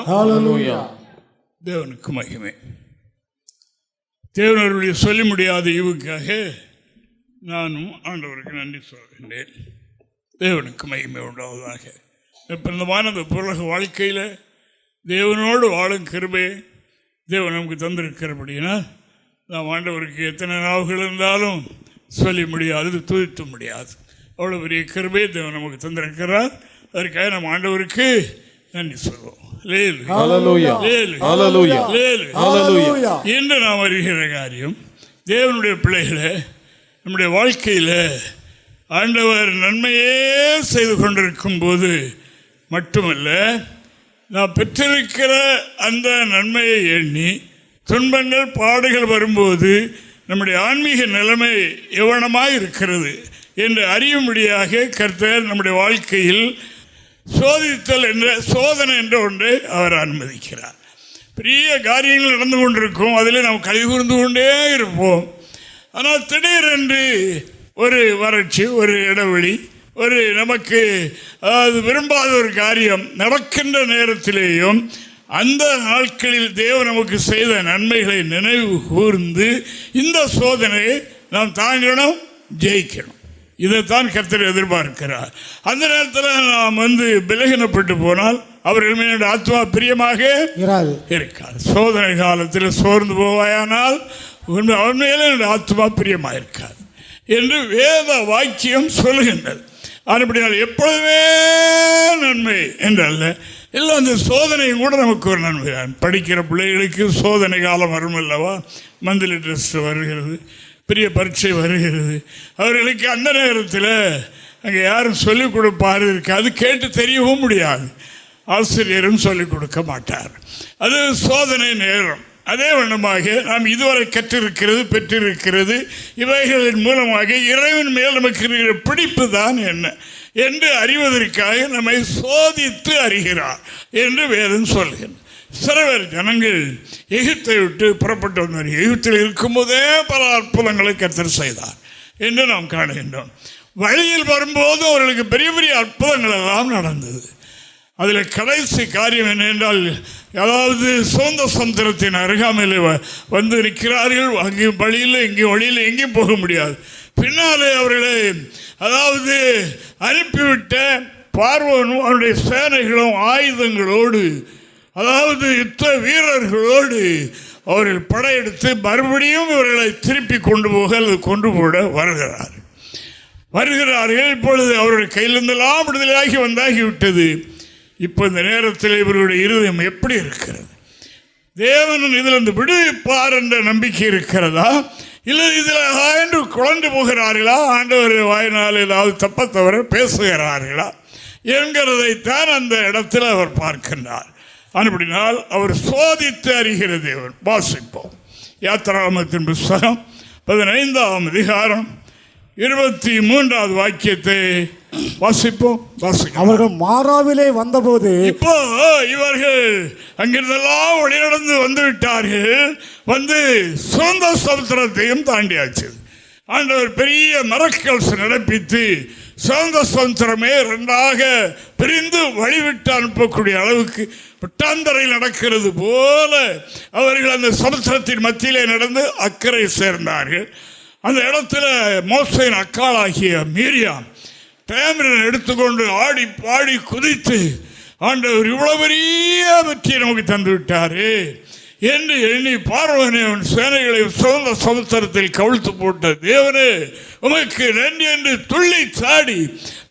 ஹல்லேலூயா. தேவனுக்கு மகிமை. தேவனருடைய சொல்ல முடியாத ஈவுக்காக நானும் ஆண்டவருக்கு நன்றி சொல்கின்றேன். தேவனுக்கு மகிமை உண்டாவதாக. இப்போ இந்த வானது புலக வாழ்க்கையில் தேவனோடு வாழும் கிருபை தேவன் நமக்கு தந்திருக்கிறபடினா நாம் ஆண்டவருக்கு எத்தனை நாவுகள் இருந்தாலும் சொல்ல முடியாது, துதித்த முடியாது. அவ்வளோ பெரிய கிருபை தேவன் நமக்கு தந்திருக்கிறார். அதற்காக நம்ம ஆண்டவருக்கு நன்றி சொல்வோம். இன்று நாம் வருகிற காரியம், தேவனுடைய பிள்ளைகளை நம்முடைய வாழ்க்கையில் ஆண்டவர் நன்மையே செய்து கொண்டிருக்கும் போது மட்டுமல்ல, நாம் பெற்றிருக்கிற அந்த நன்மையை எண்ணி துன்பங்கள் பாடுகள் வரும்போது நம்முடைய ஆன்மீக நிலைமை எவ்வளமாக இருக்கிறது என்று அறியும்படியாக கர்த்தர் நம்முடைய வாழ்க்கையில் சோதித்தல் என்ற சோதனை என்ற ஒன்றை அவர் அனுமதிக்கிறார். பெரிய காரியங்கள் நடந்து கொண்டிருக்கும், அதில் நாம் கை கூர்ந்து கொண்டே இருப்போம். ஆனால் திடீரென்று ஒரு வறட்சி, ஒரு இடைவெளி, ஒரு நமக்கு அது விரும்பாத ஒரு காரியம் நடக்கின்ற நேரத்திலேயும் அந்த நாட்களில் தேவன் நமக்கு செய்த நன்மைகளை நினைவு கூர்ந்து இந்த சோதனையை நாம் தாங்கணும், ஜெயிக்கணும். இதைத்தான் கர்த்தர் எதிர்பார்க்கிறார். அந்த நேரத்தில் நாம் பலகீனப்பட்டு போனால் அவர்கள் மீது ஆத்மா பிரியமாக இருக்காது. சோதனை காலத்தில் சோர்ந்து போவாயானால் உண்மையிலே என்னுடைய ஆத்மா பிரியமாக இருக்காது என்று வேத வாக்கியம் சொல்லுகின்றது. அப்படினால் எப்பொழுதுமே நன்மை என்றல்ல, இல்லை அந்த சோதனையும் கூட நமக்கு ஒரு நன்மை தான். படிக்கிற பிள்ளைகளுக்கு சோதனை காலம் வரும் அல்லவா, மந்த்லி டெஸ்ட் வருகிறது, பெரிய பரீட்சை வருகிறது. அவர்களுக்கு அந்த நேரத்தில் அங்கே யாரும் சொல்லிக் கொடுப்பாரு இருக்காது, கேட்டு தெரியவும் முடியாது, ஆசிரியரும் சொல்லிக் கொடுக்க மாட்டார். அது சோதனை நேரம். அதே வண்ணமாக நாம் இதுவரை கற்றிருக்கிறது பெற்றிருக்கிறது இவைகளின் மூலமாக இறைவன் மேல் நமக்கு இருக்கிற பிடிப்பு தான் என்ன என்று அறிவதற்காக நம்மை சோதித்து அறிகிறார் என்று வேதம் சொல்கிறது. சிலவர் ஜனங்கள் எகிப்தை விட்டு புறப்பட்டு வந்தார். எகிப்தில் இருக்கும்போதே பல அற்புதங்களை கர்த்தர் செய்தார் என்று நாம் காணுகின்றோம். வழியில் வரும்போது அவர்களுக்கு பெரிய பெரிய அற்புதங்கள் எல்லாம் நடந்தது. அதில் கடைசி காரியம் என்னென்றால், அதாவது சொந்த சமுத்திரத்தின் அருகாமையில் வந்து இருக்கிறார்கள். அங்கேயும் வழியில் எங்கேயும் வழியில் எங்கேயும் போக முடியாது. பின்னாலே அவர்களை அதாவது அனுப்பிவிட்ட பார்வோனும் அவருடைய சேனைகளும் ஆயுதங்களோடு, அதாவது யுத்த வீரர்களோடு அவர்கள் படையெடுத்து மறுபடியும் இவர்களை திருப்பி கொண்டு போக அல்லது கொண்டு போட வருகிறார்கள். இப்பொழுது அவருடைய கையிலிருந்தெல்லாம் விடுதலையாகி வந்தாகிவிட்டது. இப்போ இந்த நேரத்தில் இவர்களுடைய இருதயம் எப்படி இருக்கிறது? தேவன் இதிலிருந்து விடுவிப்பார் என்ற நம்பிக்கை இருக்கிறதா, இல்லை இதில் என்று குழந்து போகிறார்களா, ஆண்டவர் வாயினால் ஏதாவது தப்ப தவிர பேசுகிறார்களா என்கிறதைத்தான் அந்த இடத்தில் அவர் பார்க்கின்றார். அப்படினால் அவர் சோதித்து அறிகிற தேவன். வாசிப்போம். யாத்திராகமத்தின் புத்தகம் 15ஆம் அதிகாரம் 23வது வாக்கியத்தை வாசிப்போம். அவர்கள் மாராவிலே வந்தபோது, இப்போ இவர்கள் அங்கிருந்தெல்லாம் வழிநடந்து வந்து விட்டார்கள். வந்து சொந்த சமுத்திரத்தையும் தாண்டியாச்சு. ஆண்டவர் பெரிய மரக்கல் நடப்பித்து சொந்த சமுத்திரமே இரண்டாக பிரிந்து வழிவிட்டு அனுப்பக்கூடிய அளவுக்கு பட்டாந்தரையில் நடக்கிறது போல அவர்கள் அந்த சமுத்திரத்தின் மத்தியிலே நடந்து அக்கறை சேர்ந்தார்கள். அந்த இடத்துல மோசேயின் அக்காளாகிய மீரியாம் டேமரன் எடுத்துக்கொண்டு ஆடி பாடி குதித்து, ஆண்டவர் இவ்வளவு பெரிய வெற்றியை நமக்கு தந்து விட்டாரு என்று எண்ணி பார்வனை அவன் சேனைகளை சொந்த சமுத்திரத்தில் கவிழ்த்து போட்ட தேவனே உமக்கு நன்றி என்று துள்ளி சாடி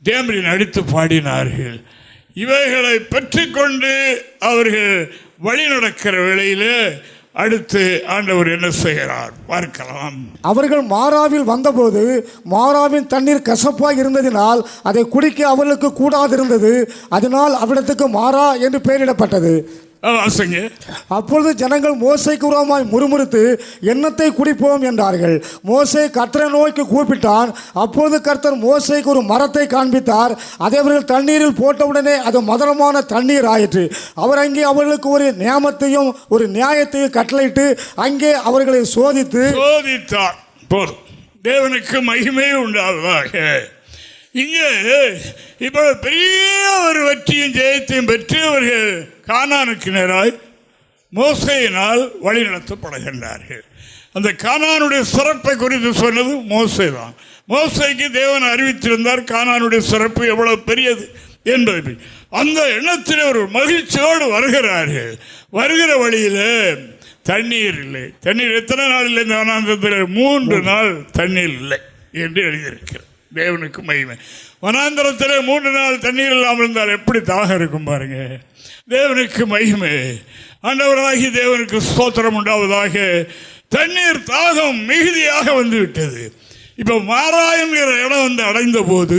டேமரின் அடித்து பாடினார்கள். இவைகளை பெற்றுக்கொண்டு அவர்கள் வழி நடக்கிற வேளையில் அடுத்து ஆண்டவர் என்ன செய்கிறார் பார்க்கலாம். அவர்கள் மாராவில் வந்தபோது மாராவின் தண்ணீர் கசப்பாக இருந்ததினால் அதை குடிக்க அவர்களுக்கு கூடாதிருந்தது. அதனால் அவ்விடத்துக்கு மாரா என்று பெயரிடப்பட்டது. அப்பொழுது ஜனங்கள் மோசேக்கு விரோதமாய் முறுமுறுத்து எண்ணத்தை குடிப்போம் என்றார்கள். மோசே கர்த்தரை நோக்கி கூப்பிட்டான். அப்பொழுது கர்த்தர் மோசேக்கு ஒரு மரத்தை காண்பித்தார். அதை அவர்கள் தண்ணீரில் போட்டவுடனே அது மதுரமான தண்ணீர் ஆயிற்று. அவர் அங்கே அவர்களுக்கு ஒரு நியாமத்தையும் ஒரு நியாயத்தையும் கட்டளையிட்டு அங்கே அவர்களை சோதித்தார். போதும், தேவனுக்கு மகிமை உண்டாவதாக. இங்கே இப்போ பெரிய ஒரு வெற்றியும் ஜெயத்தையும் பெற்று அவர்கள் கானானுக்கு நேராய் மோசேயினால் வழிநடத்தப்படுகின்றார்கள். அந்த கானானுடைய சிறப்பை குறித்து சொன்னது மோசே தான். மோசேக்கு தேவன் அறிவித்திருந்தார் கானானுடைய சிறப்பு எவ்வளவு பெரியது என்பதை. அந்த எண்ணத்தில் ஒரு மகிழ்ச்சியோடு வருகிறார்கள். வருகிற வழியில் தண்ணீர் இல்லை. தண்ணீர் எத்தனை நாள் இல்லை? இந்த வனாந்தரத்தில் 3 நாள் தண்ணீர் இல்லை என்று எழுதியிருக்கிறது. தேவனுக்கு மகிமை. வனாந்தரத்தில் 3 நாள் தண்ணீர் இல்லாமல் இருந்தால் எப்படி தாகம் இருக்கும் பாருங்க. தேவனுக்கு மகிமை. ஆண்டவராகி தேவனுக்கு ஸ்தோத்திரம் உண்டாவதாக. தண்ணீர் தாகம் மிகுதியாக வந்து விட்டது. இப்போ மாறா என்கிற இடம் வந்து அடைந்த போது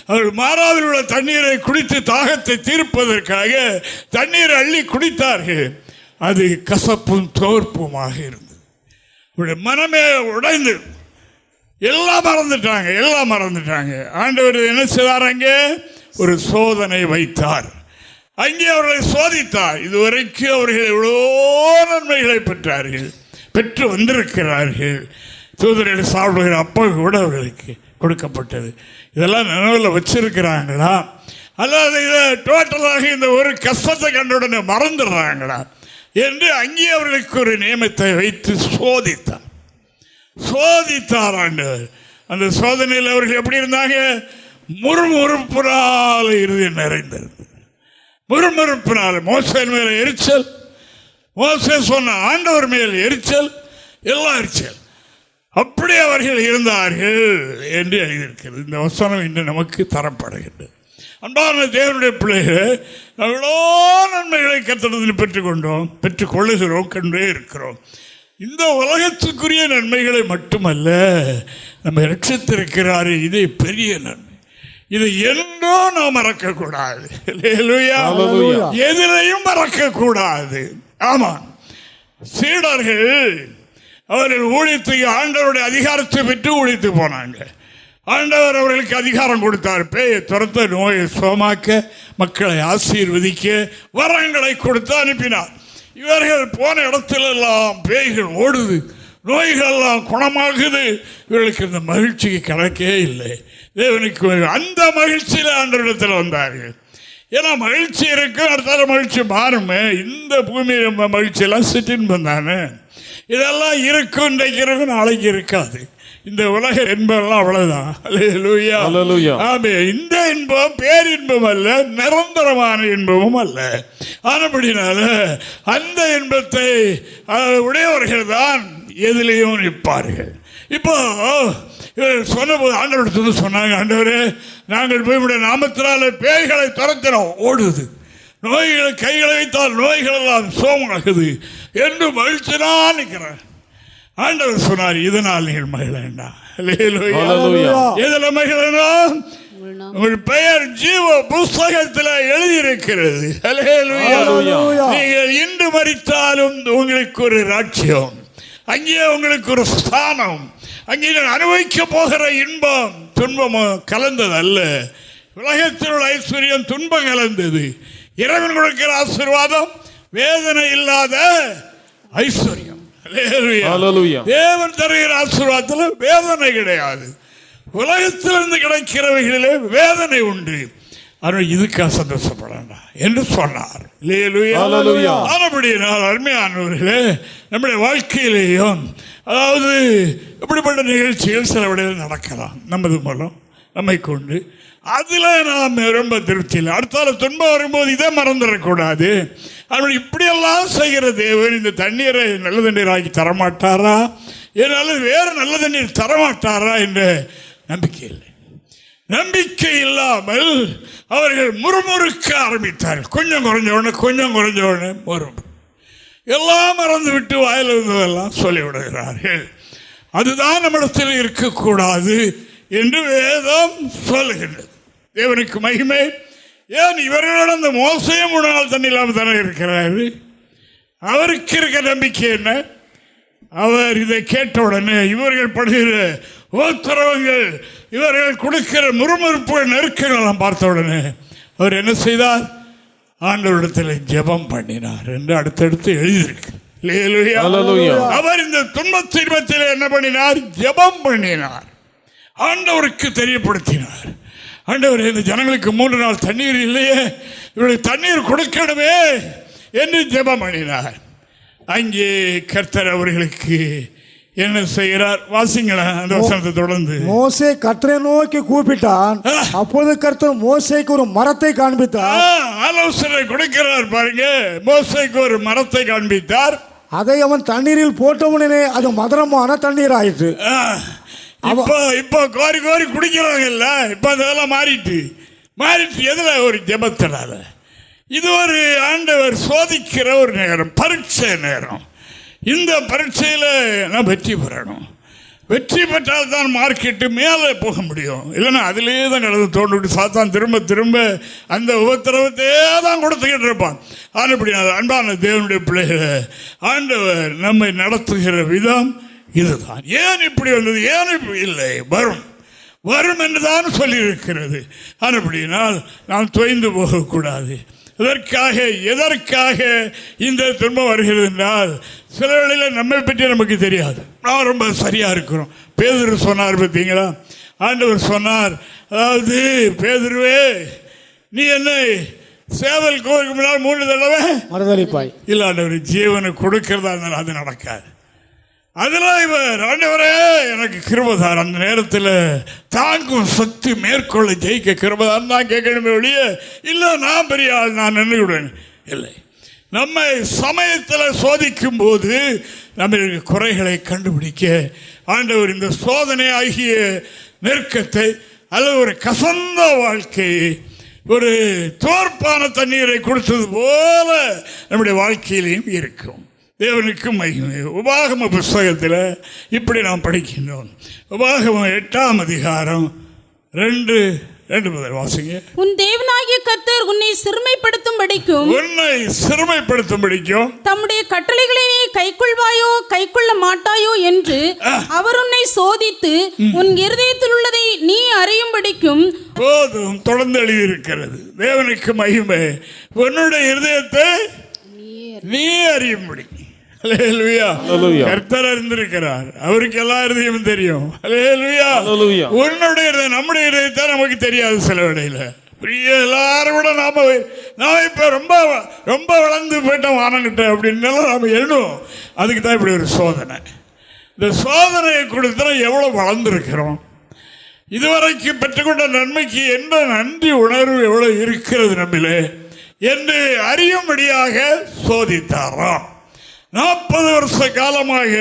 அவர்கள் மாறாவில் உள்ள தண்ணீரை குடித்து தாகத்தை தீர்ப்பதற்காக தண்ணீரை அள்ளி குடித்தார்கள். அது கசப்பும் தோற்புமாக இருந்தது. இவருடைய மனமே உடைந்து எல்லாம் மறந்துட்டாங்க. ஆண்டவர் என்ன செய்தார்? அங்கே ஒரு சோதனை வைத்தார். அங்கே அவர்களை சோதித்தார். இதுவரைக்கும் அவர்கள் எவ்வளோ நன்மைகளை பெற்று வந்திருக்கிறார்கள். தூதர்கள் சாப்பிடுகிற அப்பா கூட அவர்களுக்கு கொடுக்கப்பட்டது. இதெல்லாம் நினைவில் வச்சிருக்கிறாங்களா? அல்லது இதை டோட்டலாக இந்த ஒரு கஷ்டத்தை கண்டுடனே மறந்துடுறாங்களா என்று அங்கே அவர்களுக்கு ஒரு நியமத்தை வைத்து சோதித்தார் ஆண்டவர். அந்த சோதனையில் அவர்கள் எப்படி இருந்தாங்க? முறுமுறுப்பினால் இறுதி நிறைந்திருந்தது. முறுமுறுப்பினால் மோசே மேல எரிச்சல், மோசே சொன்ன ஆண்டவர் மேல் எரிச்சல், எல்லாம் எரிச்சல். அப்படி அவர்கள் இருந்தார்கள் என்று எழுதியிருக்கிறது. இந்த வசனம் இன்று நமக்கு தரப்படுகின்றது. அன்பான தேவனுடைய பிள்ளைகள், எவ்வளோ நன்மைகளை கர்த்தரிடத்தில் பெற்றுக்கொள்ளுகிறோம், கண்டே இருக்கிறோம். இந்த உலகத்துக்குரிய நன்மைகளை மட்டுமல்ல, நம்ம ரட்சித்திருக்கிறாரு. இது பெரிய நன்மை. இது என்றோ நாம் மறக்கக்கூடாது. எதிலையும் மறக்கக்கூடாது. ஆமா, சீடர்கள் அவர்கள் ஊழியத்துக்கு ஆண்டவருடைய அதிகாரத்தை பெற்று ஊழித்து போனாங்க. ஆண்டவர் அவர்களுக்கு அதிகாரம் கொடுத்தார். பேயை துரத்த, நோயை சுகமாக்க, மக்களை ஆசீர்வதிக்க வரங்களை கொடுத்து அனுப்பினார். இவர்கள் போன இடத்திலெல்லாம் பேய்கள் ஓடுது, நோய்கள் எல்லாம் குணமாகுது. இவர்களுக்கு இந்த மகிழ்ச்சிக்கு கணக்கே இல்லை. தேவனுக்கு அந்த மகிழ்ச்சியில் ஆண்டவரிடத்தில் வந்தார்கள். ஏன்னா மகிழ்ச்சி இருக்கு, அடுத்த மகிழ்ச்சி மாறுமே. இந்த பூமியில் மகிழ்ச்சியெல்லாம் சிற்றின்பம் தானே. இதெல்லாம் இருக்கும், இன்றைக்கு இருக்கும், நாளைக்கு இருக்காது. இந்த உலக இன்பம் அவ்வளவுதான். இந்த இன்பம் பேரின்பம் அல்ல, நிரந்தரமான இன்பமும் அல்ல. ஆனபடினால அந்த இன்பத்தை உடையவர்கள் தான் எதிலையும் நிற்பார்கள். இப்போ சொன்னபோது ஆண்டவரிடத்துல சொன்னாங்க, ஆண்டவரே, நாங்கள் போய் உடைய நாமத்தினால பேய்களை துரத்தினோம், ஓடுது. நோய்களை கைகளை வைத்தால் நோய்கள் எல்லாம் சோமாகுது என்று மகிழ்ச்சி நான் நிற்கிறேன். ஆண்டவர் சொன்னார், இதனால் நீங்கள் மகிழண்டா. எதுல மகிழனா? உங்கள் பெயர் ஜீவ புஸ்தகத்தில் எழுதியிருக்கிறது. நீங்கள் இன்று மரித்தாலும் உங்களுக்கு ஒரு ராஜ்யம், அங்கே உங்களுக்கு ஒரு ஸ்தானம், அங்கே அனுபவிக்க போகிற இன்பம் துன்பமும் கலந்தது அல்ல. உலகத்தில் உள்ள ஐஸ்வர்யம் துன்பம் கலந்தது. இறைவன் கொடுக்கிற ஆசீர்வாதம் வேதனை இல்லாத ஐஸ்வர்யம். தேவன் தருகிற ஆசீர்வாதத்தில் வேதனை கிடையாது. உலகத்திலிருந்து கிடைக்கிறவைகளிலே வேதனை உண்டு. ஆனால் இதுக்காக சந்தோஷப்படா என்று சொன்னார். ஆனபடியினால் அருமையானவர்களே, நம்முடைய வாழ்க்கையிலேயும் அதாவது இப்படிப்பட்ட நிகழ்ச்சிகள் சில விடையில் நடக்கலாம். நமது மூலம் நம்மை கொண்டு அதில் நாம் ரொம்ப திருப்தி இல்லை. அடுத்தால துன்பம் வரும்போது இதை மறந்துடக்கூடாது. அதனால் இப்படியெல்லாம் செய்கிற தேவன் இந்த தண்ணீரை நல்ல தண்ணீராக்கி தரமாட்டாரா, என்னால் வேறு நல்ல தண்ணீர் தரமாட்டாரா என்ற நம்பிக்கை இல்லை. நம்பிக்கை இல்லாமல் அவர்கள் முறுமுறுக்க ஆரம்பித்தார்கள். கொஞ்சம் குறைஞ்ச உடனே முறுமுறு, எல்லாம் மறந்து விட்டு வாயில் இருந்ததெல்லாம் சொல்லிவிடுகிறார்கள். அதுதான் நம்மிடத்தில் இருக்கக்கூடாது என்று வேதம் சொல்லுகின்றது. தேவனுக்கு மகிமை. ஏன் இவர்களிடம் அந்த மோசையும் 3 நாள் தண்ணி இல்லாமல் தானே இருக்கிறாரு. அவருக்கு இருக்க நம்பிக்கை என்ன? அவர் இதை கேட்ட உடனே இவர்கள் படுகிற உத்தரவுகள், இவர்கள் கொடுக்கிற முறுமுறுப்பு நெருக்கங்கள் பார்த்த உடனே அவர் என்ன செய்தார்? ஆண்டவரிடத்தில் ஜெபம் பண்ணினார் என்று அடுத்தடுத்து எழுதியிருக்கு. அவர் இந்த துன்பத்தில் என்ன பண்ணினார்? ஜெபம் பண்ணினார், ஆண்டவருக்கு தெரியப்படுத்தினார். ஆண்டவரே, இந்த ஜனங்களுக்கு 3 நாள் தண்ணீர் இல்லையே, இவர்களுக்கு தண்ணீர் கொடுக்கணுமே என்று ஜெபம் பண்ணினார். அங்கே கர்த்தர் அவர்களுக்கு என்ன செய்கிறார்? வாசிங்களா அந்த வசனத்தை தொடர்ந்து. மோசே கர்த்தரை நோக்கி கூப்பிட்டான், அப்பொழுது கர்த்தர் மோசேக்கு ஒரு மரத்தை காண்பித்தார். ஆலோசனை கொடுக்கிறார் பாருங்க. மோசேக்கு ஒரு மரத்தை காண்பித்தார். அதை அவன் தண்ணீரில் போட்டவுடனே அது மதுரமான தண்ணீர் ஆயிற்று. இப்போ கோரி கோரி குடிக்கிறாங்கல்ல, இப்போ அதெல்லாம் மாறிட்டு எதுல? ஒரு ஜெபத்தினால. இது ஒரு ஆண்டவர் சோதிக்கிற ஒரு நேரம், பரீட்சை நேரம். இந்த பரீட்சையில் நான் வெற்றி பெறணும். வெற்றி பெற்றால் தான் மார்க்கெட்டு மேலே போக முடியும். இல்லைன்னா அதிலே தான் கடந்து தோண்டிவிட்டு சாத்தான் திரும்ப திரும்ப அந்த உபத்திரவத்தையே தான் கொடுத்துக்கிட்டு இருப்பான். அப்படி அன்பான தேவனுடைய பிள்ளைகளை ஆண்டவர் நம்மை நடத்துகிற விதம் இதுதான். ஏன் இப்படி வந்தது? ஏன் இப்படி இல்லை? வரும் என்று தான் சொல்லியிருக்கிறது. அப்படினால் நாம் தொய்ந்து போகக்கூடாது. எதற்காக இந்த துன்பம் வருகிறது என்றால், சில வேளையில் நம்மை பற்றி நமக்கு தெரியாது. நான் ரொம்ப சரியாக இருக்கிறோம். பேதுரு சொன்னார் பார்த்தீங்களா? ஆண்டவர் சொன்னார், அதாவது பேதுருவே, நீ என்னை சேவல் கோவிலுக்கு முன்னால் 3 தடவை மறுதலிப்பாய். இல்லை ஆண்டவர், ஜீவனை கொடுக்கிறதா இருந்தாலும் அது நடக்காது. அதெல்லாம் இவர் ஆண்டவரே எனக்கு கிருபைதார், அந்த நேரத்தில் தாங்கும் சக்தி மேற்கொள்ள ஜெயிக்க கிருபைதார் தான் கேட்கணுமே ஒழிய, இல்லை நான் பெரிய ஆள் நான் நின்றுவிடுவேன் இல்லை. நம்மை சமயத்தில் சோதிக்கும் போது நம்மளுடைய குறைகளை கண்டுபிடிக்க ஆண்டவர் இந்த சோதனை ஆகிய நெருக்கத்தை அல்லது ஒரு கசந்த வாழ்க்கையை ஒரு தோற்பான தண்ணீரை கொடுத்தது போல நம்முடைய வாழ்க்கையிலையும் இருக்கும். தேவனுக்கு மகிமை. உபாகம புஸ்தகத்தில் இப்படி நாம் படிக்கின்றோம். உபாகமம் 8ஆம் அதிகாரம் 2 முதல் வாசிங்க. உன் தேவனாகிய கர்த்தர் உன்னை சிறுமைப்படுத்தும்படிக்கும் தம்முடைய கட்டளைகளை நீ கைக்கொள்வாயோ கைக்கொள்ள மாட்டாயோ என்று அவர் உன்னை சோதித்து உன் இருதயத்தில் உள்ளதை நீ அறியும்படிக்கும். போதும், தொடர்ந்து எழுதியிருக்கிறது. தேவனுக்கு மகிமை. உன்னுடைய இருதயத்தை நீ அறியும்படி. கர்த்தர் அறிந்திருக்கிறார், அவருக்கு எல்லா இருதயமும் தெரியும். உன்னுடைய நம்முடைய இருதயத்தை நமக்கு தெரியாது. சில வேளையில எல்லாரும் விட நாம இப்ப ரொம்ப வளர்ந்து போயிட்டோம் வானங்கிட்ட அப்படின்னு நாம எண்ணுவோம். அதுக்கு தான் இப்படி ஒரு சோதனை. இந்த சோதனையை கொடுத்தா எவ்வளவு வளர்ந்துருக்கிறோம், இதுவரைக்கும் பெற்றுக்கொண்ட நன்மைக்கு எந்த நன்றி உணர்வு எவ்வளவு இருக்கிறது நம்மளே என்று அறியும்படியாக சோதித்தாராம். 40 வருஷ காலமாக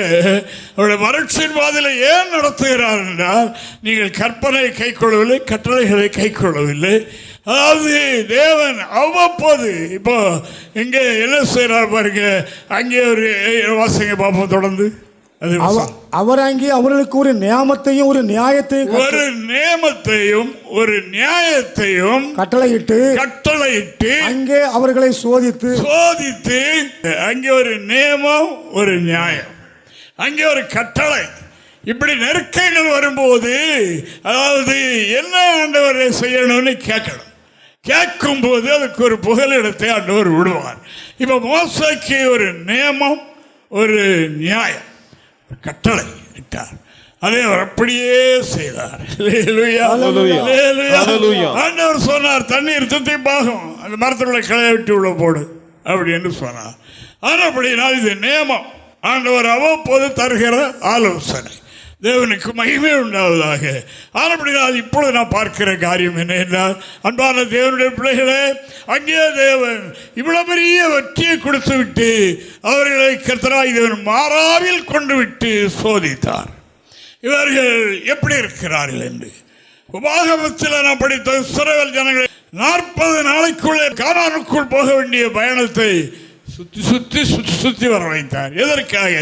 அவருடைய வறட்சியின் பாதையில ஏன் நடத்துகிறார் என்றால், நீங்கள் கற்பனை கை கொள்ளவில்லை, கட்டளைகளை கை கொள்ளவில்லை. அதாவது தேவன் அவ்வப்போது இப்போ இங்கே என்ன செய்கிறார் பாருங்க. அங்கே ஒரு வாசிங்க பார்ப்போம் தொடர்ந்து. அவர் அங்கே அவர்களுக்கு ஒரு நியாமத்தையும் ஒரு நியாயத்தையும் கட்டளையிட்டு அங்கே அவர்களை சோதித்து அங்கே ஒரு நியமம், ஒரு நியாயம், அங்கே ஒரு கட்டளை. இப்படி நெருக்கங்கள் வரும்போது, அதாவது என்ன ஆண்டவரை செய்யணும்னு கேட்கும் போது அதுக்கு ஒரு புகலிடத்தை ஆண்டவர் விடுவார். இப்ப மோசேக்கு ஒரு நியமம், ஒரு நியாயம், கட்டளை இட்டார். அதை அவர் அப்படியே செய்தார். ஆண்டவர் சொன்னார், தண்ணீர் தித்திப்பாகும், அந்த மரத்தில் கிளைய விட்டு உள்ள போடு அப்படி என்று சொன்னார். அப்படினால் இது நியமம், ஆண்டவர் அவ்வப்போது தருகிற ஆலோசனை. தேவனுக்கு மகிமை உண்டாவதாக. அப்படினால் இப்பொழுது நான் பார்க்கிற காரியம் என்ன என்றால், அன்பான தேவனுடைய பிள்ளைகளே, அங்கே தேவன் இவ்வளவு பெரிய வெற்றியை கொடுத்து விட்டு அவர்களை கர்த்தராகிய தேவன் மாறாவில் கொண்டு விட்டு சோதித்தார். இவர்கள் எப்படி இருக்கிறார்கள் என்று உபாகமத்தில் நான் படித்த இஸ்ரவேல் ஜனங்களை 40 நாளைக்குள்ளே கானானுக்குள் போக வேண்டிய பயணத்தை சுத்தி வர வைத்தார். எதற்காக?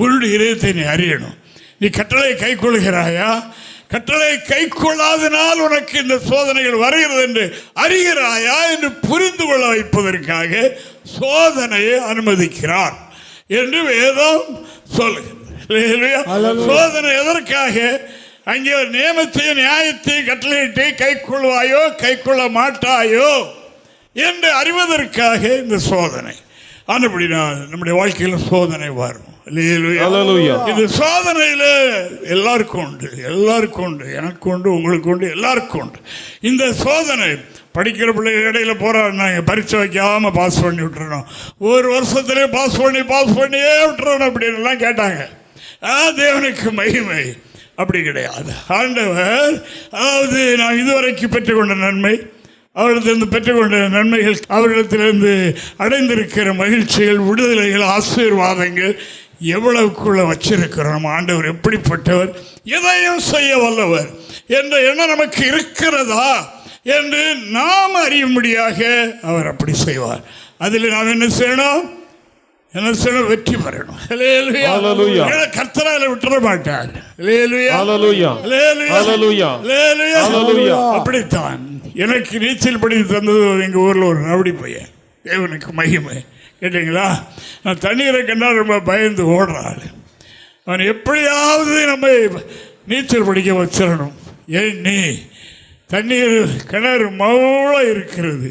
உன்னுடைய இதயத்தை நீ அறியணும். நீ கட்டளை கை கொள்கிறாயா? கட்டளை கை கொள்ளாதனால் உனக்கு இந்த சோதனைகள் வருகிறது என்று அறிகிறாயா என்று புரிந்து கொள்ள வைப்பதற்காக சோதனையை அனுமதிக்கிறார் என்று வேதம் சொல்லுகிறது. சோதனை எதற்காக? அங்கே ஒரு நியமத்தையும் நியாயத்தையும் கட்டளையிட்டு கை கொள்வாயோ கை கொள்ள மாட்டாயோ என்று அறிவதற்காக இந்த சோதனை. அப்படினால் நம்முடைய வாழ்க்கையில் சோதனை வரும். Hallelujah. இது சோதனையில எல்லாருக்கும் உண்டு, எனக்கு உண்டு, உங்களுக்கு உண்டு, எல்லாருக்கும் உண்டு. இந்த சோதனை படிக்கிற பிள்ளைங்க இடையில போறாங்க, பரீட்சை வைக்காம பாஸ் பண்ணி விட்டுறணும், ஒரு வருஷத்துலேயே பாஸ் பண்ணியே விட்டுறணும் அப்படின்னு கேட்டாங்க. தேவனுக்கு மகிமை அப்படி கிடையாது. ஆண்டவர் அதாவது நான் இதுவரைக்கும் பெற்றுக்கொண்ட நன்மை, அவரிடத்திலிருந்து பெற்றுக்கொண்ட நன்மைகள், அவரிடத்திலிருந்து அடைந்திருக்கிற மகிழ்ச்சிகள், விடுதலைகள், ஆசீர்வாதங்கள் எவ்வளவுக்குள்ள வச்சிருக்கிறோம். ஆண்டவர் எப்படிப்பட்டவர், எதையும் செய்ய வல்லவர் என்ற எண்ணம் நமக்கு இருக்கிறதா என்று நாம் அறியும்படியாக அவர் அப்படி செய்வார். அதில் நாம் என்ன செய்யணும்? வெற்றி பெறணும். கர்த்தரால விட்டுற மாட்டார். அப்படித்தான் எனக்கு நீச்சல் படி தந்தது எங்க ஊர்ல ஒரு ரவுடி பையன். தேவனுக்கு மகிமை. கேட்டீங்களா? நான் தண்ணீரை கண்டா ரொம்ப பயந்து ஓடுறாள். அவன் எப்படியாவது நம்ம நீச்சல் படிக்க வச்சிடணும். ஏன்னி தண்ணீர் கிணறு மௌள இருக்கிறது.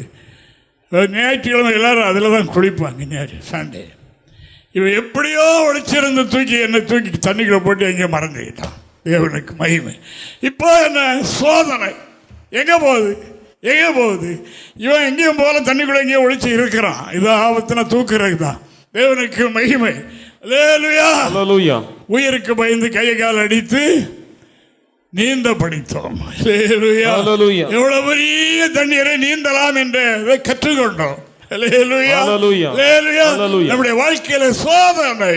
ஞாயிற்றுக்கிழமை எல்லாரும் அதில் தான் குளிப்பாங்க. சண்டே இவன் எப்படியோ ஒழிச்சிருந்து என்னை தூக்கி தண்ணிக்குள்ள போட்டு எங்கேயோ மறந்துக்கிட்டான். தேவனுக்கு மகிமை. இப்போ என்ன சோதனை எங்கே போகுது? இவன் எங்கேயும் போல தண்ணிக்குள்ள எங்கேயும் ஒழிச்சு இருக்கிறான். இது ஆபத்தின தூக்குறது தான். தேவனுக்கு மகிமை. உயிருக்கு பயந்து கையை கால் அடித்து நீந்த படித்தோம். எவ்வளவு பெரிய தண்ணீரை நீந்தலாம் என்று கற்றுக்கொண்டோம். நம்முடைய வாழ்க்கையில சோதனை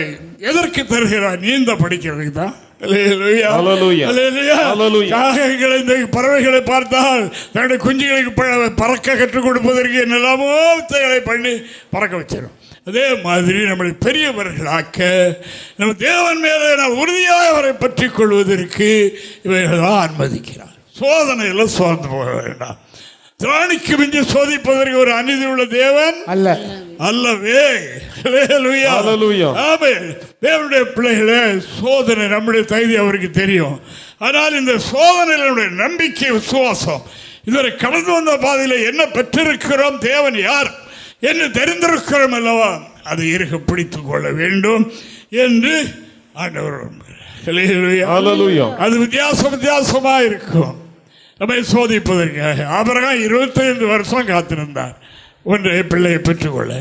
எதற்கு தருகிறார்? நீந்த படிக்கிறதுக்கு தான். பறவைகளை பார்த்தால் தன்னுடைய குஞ்சுகளுக்கு பறக்க கற்றுக் கொடுப்பதற்கு என்னெல்லாமோ வித்தைகளை பண்ணி பறக்க வச்சிடும். அதே மாதிரி நம்மளை பெரியவர்களாக்க நம்ம தேவன் மேலே நாம் உறுதியாக அவரை பற்றி கொள்வதற்கு இவைகளெல்லாம் அனுமதிக்கிறார். சோதனையில் சோர்ந்து போக வேண்டாம். திராணிக்கு மிஞ்சி சோதிப்பதற்கு ஒரு அநீதி உள்ள தேவன் அல்லவே. தேவனுடைய பிள்ளைகளே, சோதனை நம்முடைய தகுதி அவருக்கு தெரியும். ஆனால் இந்த சோதனையினுடைய நம்பிக்கை, விசுவாசம், இதுவரை கடந்து வந்த பாதையில் என்ன பெற்றிருக்கிறோம், தேவன் யார் என்று தெரிந்திருக்கிறோம் அல்லவா, அதை இருக்க பிடித்துக் கொள்ள வேண்டும் என்று ஆண்டவர். அது வித்தியாசமா இருக்கும். நம்மை சோதிப்பதற்காக ஆபிரகாம் 25 வருஷம் காத்திருந்தார் ஒன்றை பிள்ளையை பெற்றுக்கொள்ள.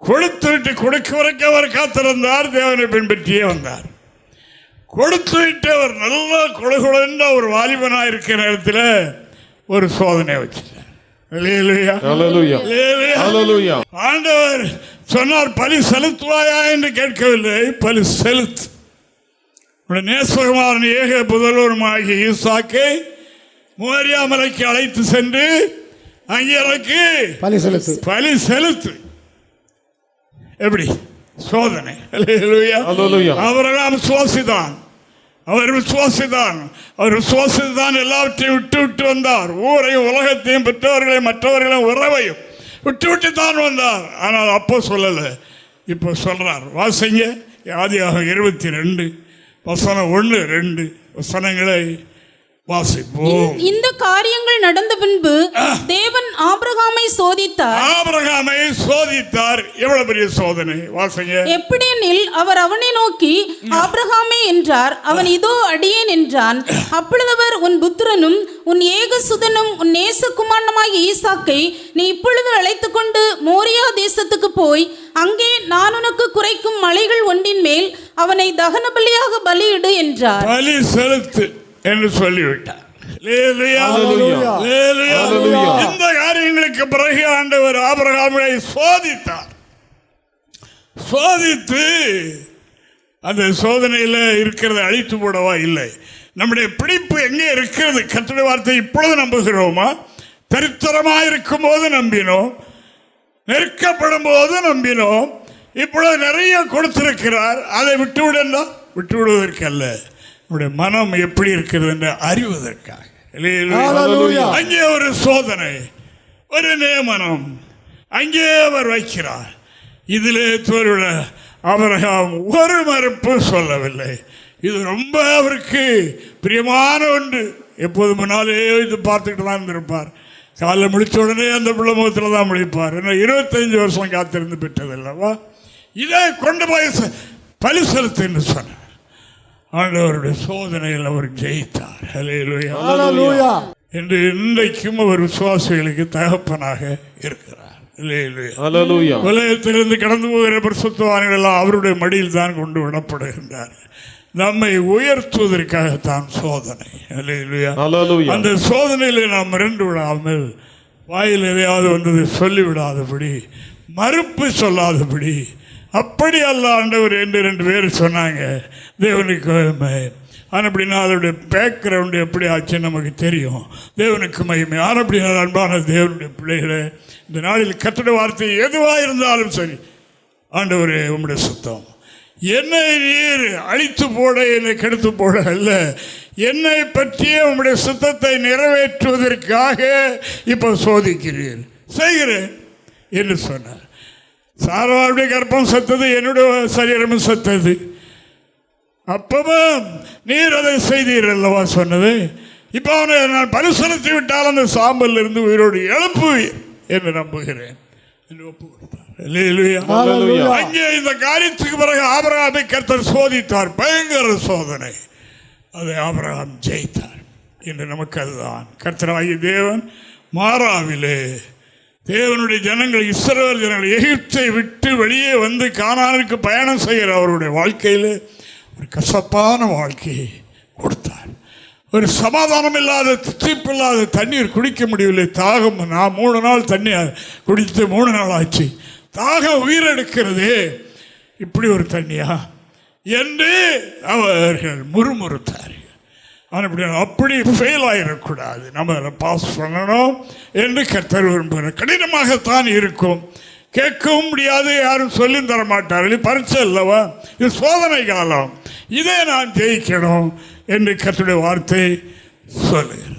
கொடுத்துவிட்டு கொடுக்க வரைக்கும் அவர் காத்திருந்தார். தேவனை பின்பற்றியே வந்தார். கொடுத்துவிட்டு அவர் நல்ல கொழுகுழந்த ஒரு வாலிபனாக இருக்கிற நேரத்தில் ஒரு சோதனை வச்சார். ஆண்டவர் சொன்னார், பலி செலுத்துவாயா என்று கேட்கவில்லை, பலி செலுத்து. நேசகுமாரன் ஏக புதல்வருமாகிய ஈசாக்கை மோரியா மலைக்கு அழைத்து சென்று அங்கே எனக்கு பலி செலுத்து. எப்படி சோதனை? அவரெல்லாம் விசுவாசிதான். அவர் விசுவாசிதான் எல்லாவற்றையும் விட்டு வந்தார். ஊரையும் உலகத்தையும் பெற்றவர்களையும் மற்றவர்களையும் உறவையும் விட்டு தான் வந்தார். ஆனால் அப்போ சொல்லல, இப்போ சொல்றார். வாசிங்க ஆதியாகமம் 22 வசனம் 1-2 வசனங்களை வாசிப்போம். இந்த காரியங்கள் நடந்த பின்பு தேவன் ஆபிரகாமை சோதித்தார். எவ்வளவு பெரிய சோதனை வாசிங்க. எப்படியெனில் அவர் அவனை நோக்கி ஆபிரகாமே என்றார். அவன் இதோ அடியேன் என்றான். அப்பொழுது அவர், உன் புத்திரனும் உன் ஏகசுதனும் உன் நேசகுமாரனுமாகிய ஈசாக்கை நீ இப்பொழுது அழைத்துக் கொண்டு மோரியா தேசத்துக்கு போய் அங்கே நான் உனக்கு குறைக்கும் மலைகள் ஒன்றின் மேல் அவனை தகன பலியாக பலியிடு என்றார். பலி செலுத்து என்று சொல்லிவிட்டார். இந்த காரியங்களுக்கு பிறகு ஆண்டவர் ஆபிரகாமை சோதித்து அந்த சோதனையில் இருக்கிறத அழித்து போடவா இல்லை. நம்முடைய பிடிப்பு எங்கே இருக்கிறது? கர்த்தருடைய வார்த்தை இப்பொழுது நம்புகிறோமா? தரித்திரமாக இருக்கும் போது நம்பினோம், நெருக்கப்படும் போது நம்பினோம். இப்பொழுது நிறைய கொடுத்திருக்கிறார், அதை விட்டுவிடுவதற்கு அல்ல, நம்முடைய மனம் எப்படி இருக்கிறது என்று அறிவதற்காக. அங்கே ஒரு சோதனை, ஒரு நியமனம் அங்கே அவர் வைக்கிறார். இதிலே தோல்வியுள்ள ஆபிரகாம் ஒரு மறுப்பு சொல்லவில்லை. இது ரொம்ப அவருக்கு பிரியமான ஒன்று. எப்போது முன்னாலே இது பார்த்துக்கிட்டு தான் இருந்திருப்பார். காலையில் முடிச்ச உடனே அந்த பிள்ளை முகத்தில் தான் முடிப்பார். என்ன 25 வருஷம் காத்திருந்து பெற்றது அல்லவா? இதை கொண்டு போய் பலி செலுத்து என்று சொன்னார். ஆண்டவருடைய சோதனையில் அவர் ஜெயித்தார். ஹல்லேலூயா. ஹல்லேலூயா. என்று இன்றைக்கும் அவர் விசுவாசிகளுக்கு தகப்பனாக இருக்கிறார். ஹல்லேலூயா. உலகத்திலிருந்து கடந்து போகிற பரிசுத்தவான்கள் எல்லாம் அவருடைய மடியில் தான் கொண்டு விடப்படுகின்றார். நம்மை உயர்த்துவதற்காகத்தான் சோதனை. ஹல்லேலூயா. அந்த சோதனையில் நாம் மிரண்டு விடாமல், வாயில் எதையாவது வந்தது சொல்லிவிடாதபடி, மறுப்பு சொல்லாதபடி, அப்படி அல்ல ஆண்டவர் என்று 2 பேர் சொன்னாங்க. தேவனுக்கு ஆனால் அப்படின்னா அதோடைய பேக்ரவுண்டு எப்படி ஆச்சுன்னு நமக்கு தெரியும். தேவனுக்கு மகிமை. ஆனால் அப்படின்னா அன்பான தேவனுடைய பிள்ளைகளை, இந்த நாளில் கர்த்தருடைய வார்த்தை எதுவாக இருந்தாலும் சரி, ஆண்டவரே உம்முடைய சுத்தம், என்னை நீர் அழித்து போட, என்னை கெடுத்து போட அல்ல, என்னை பற்றிய உம்முடைய சுத்தத்தை நிறைவேற்றுவதற்காக இப்போ சோதிக்கிறீர், செய்கிறேன் என்று சொன்னார். சாராவுடைய கர்ப்பம் செத்தது, என்னுடைய சரீரமும் செத்தது. அப்பவும் நீர் அதை செய்தீர் அல்லவா சொன்னது. இப்போ அவனை நான் பரிசீலித்து விட்டால் அந்த சாம்பல் இருந்து உயிரோடு எழுப்புவீர் என்று நம்புகிறேன் என்று ஒப்பு கொடுத்தார். அங்கே இந்த காரியத்துக்கு பிறகு ஆபிரகாமை கர்த்தர் சோதித்தார். பயங்கர சோதனை. அதை ஆபிரகாம் ஜெயித்தார். என்று நமக்கு அதுதான் கர்த்தராகிய தேவன் மாறாவிலே தேவனுடைய ஜனங்கள், இஸ்ரவேல் ஜனங்கள் எகிப்தை விட்டு வெளியே வந்து கானானுக்கு பயணம் செய்கிற அவருடைய வாழ்க்கையில் ஒரு கசப்பான வாழ்க்கையை கொடுத்தார். ஒரு சமாதானம் இல்லாத, தித்திப்பு இல்லாத, தண்ணீர் குடிக்க முடியவில்லை. தாகம், நான் 3 நாள் தண்ணீர் குடித்து 3 நாள் ஆச்சு, தாகம் உயிரெடுக்கிறதே, இப்படி ஒரு தண்ணியா என்று அவர்கள் முறுமுறுத்தார்கள். அப்படி ஃபெயில் ஆகிடக்கூடாது, நம்ம அதை பாஸ் பண்ணணும் என்று கர்த்தர் விரும்புகிறார். கடினமாகத்தான் இருக்கும், கேட்கவும் முடியாது, யாரும் சொல்லி தர மாட்டார்கள். பரீட்சை அல்லவா, இது சோதனை காலம், இதை நான் ஜெயிக்கணும் என்று கர்த்தருடைய வார்த்தை சொல்லுகிறது.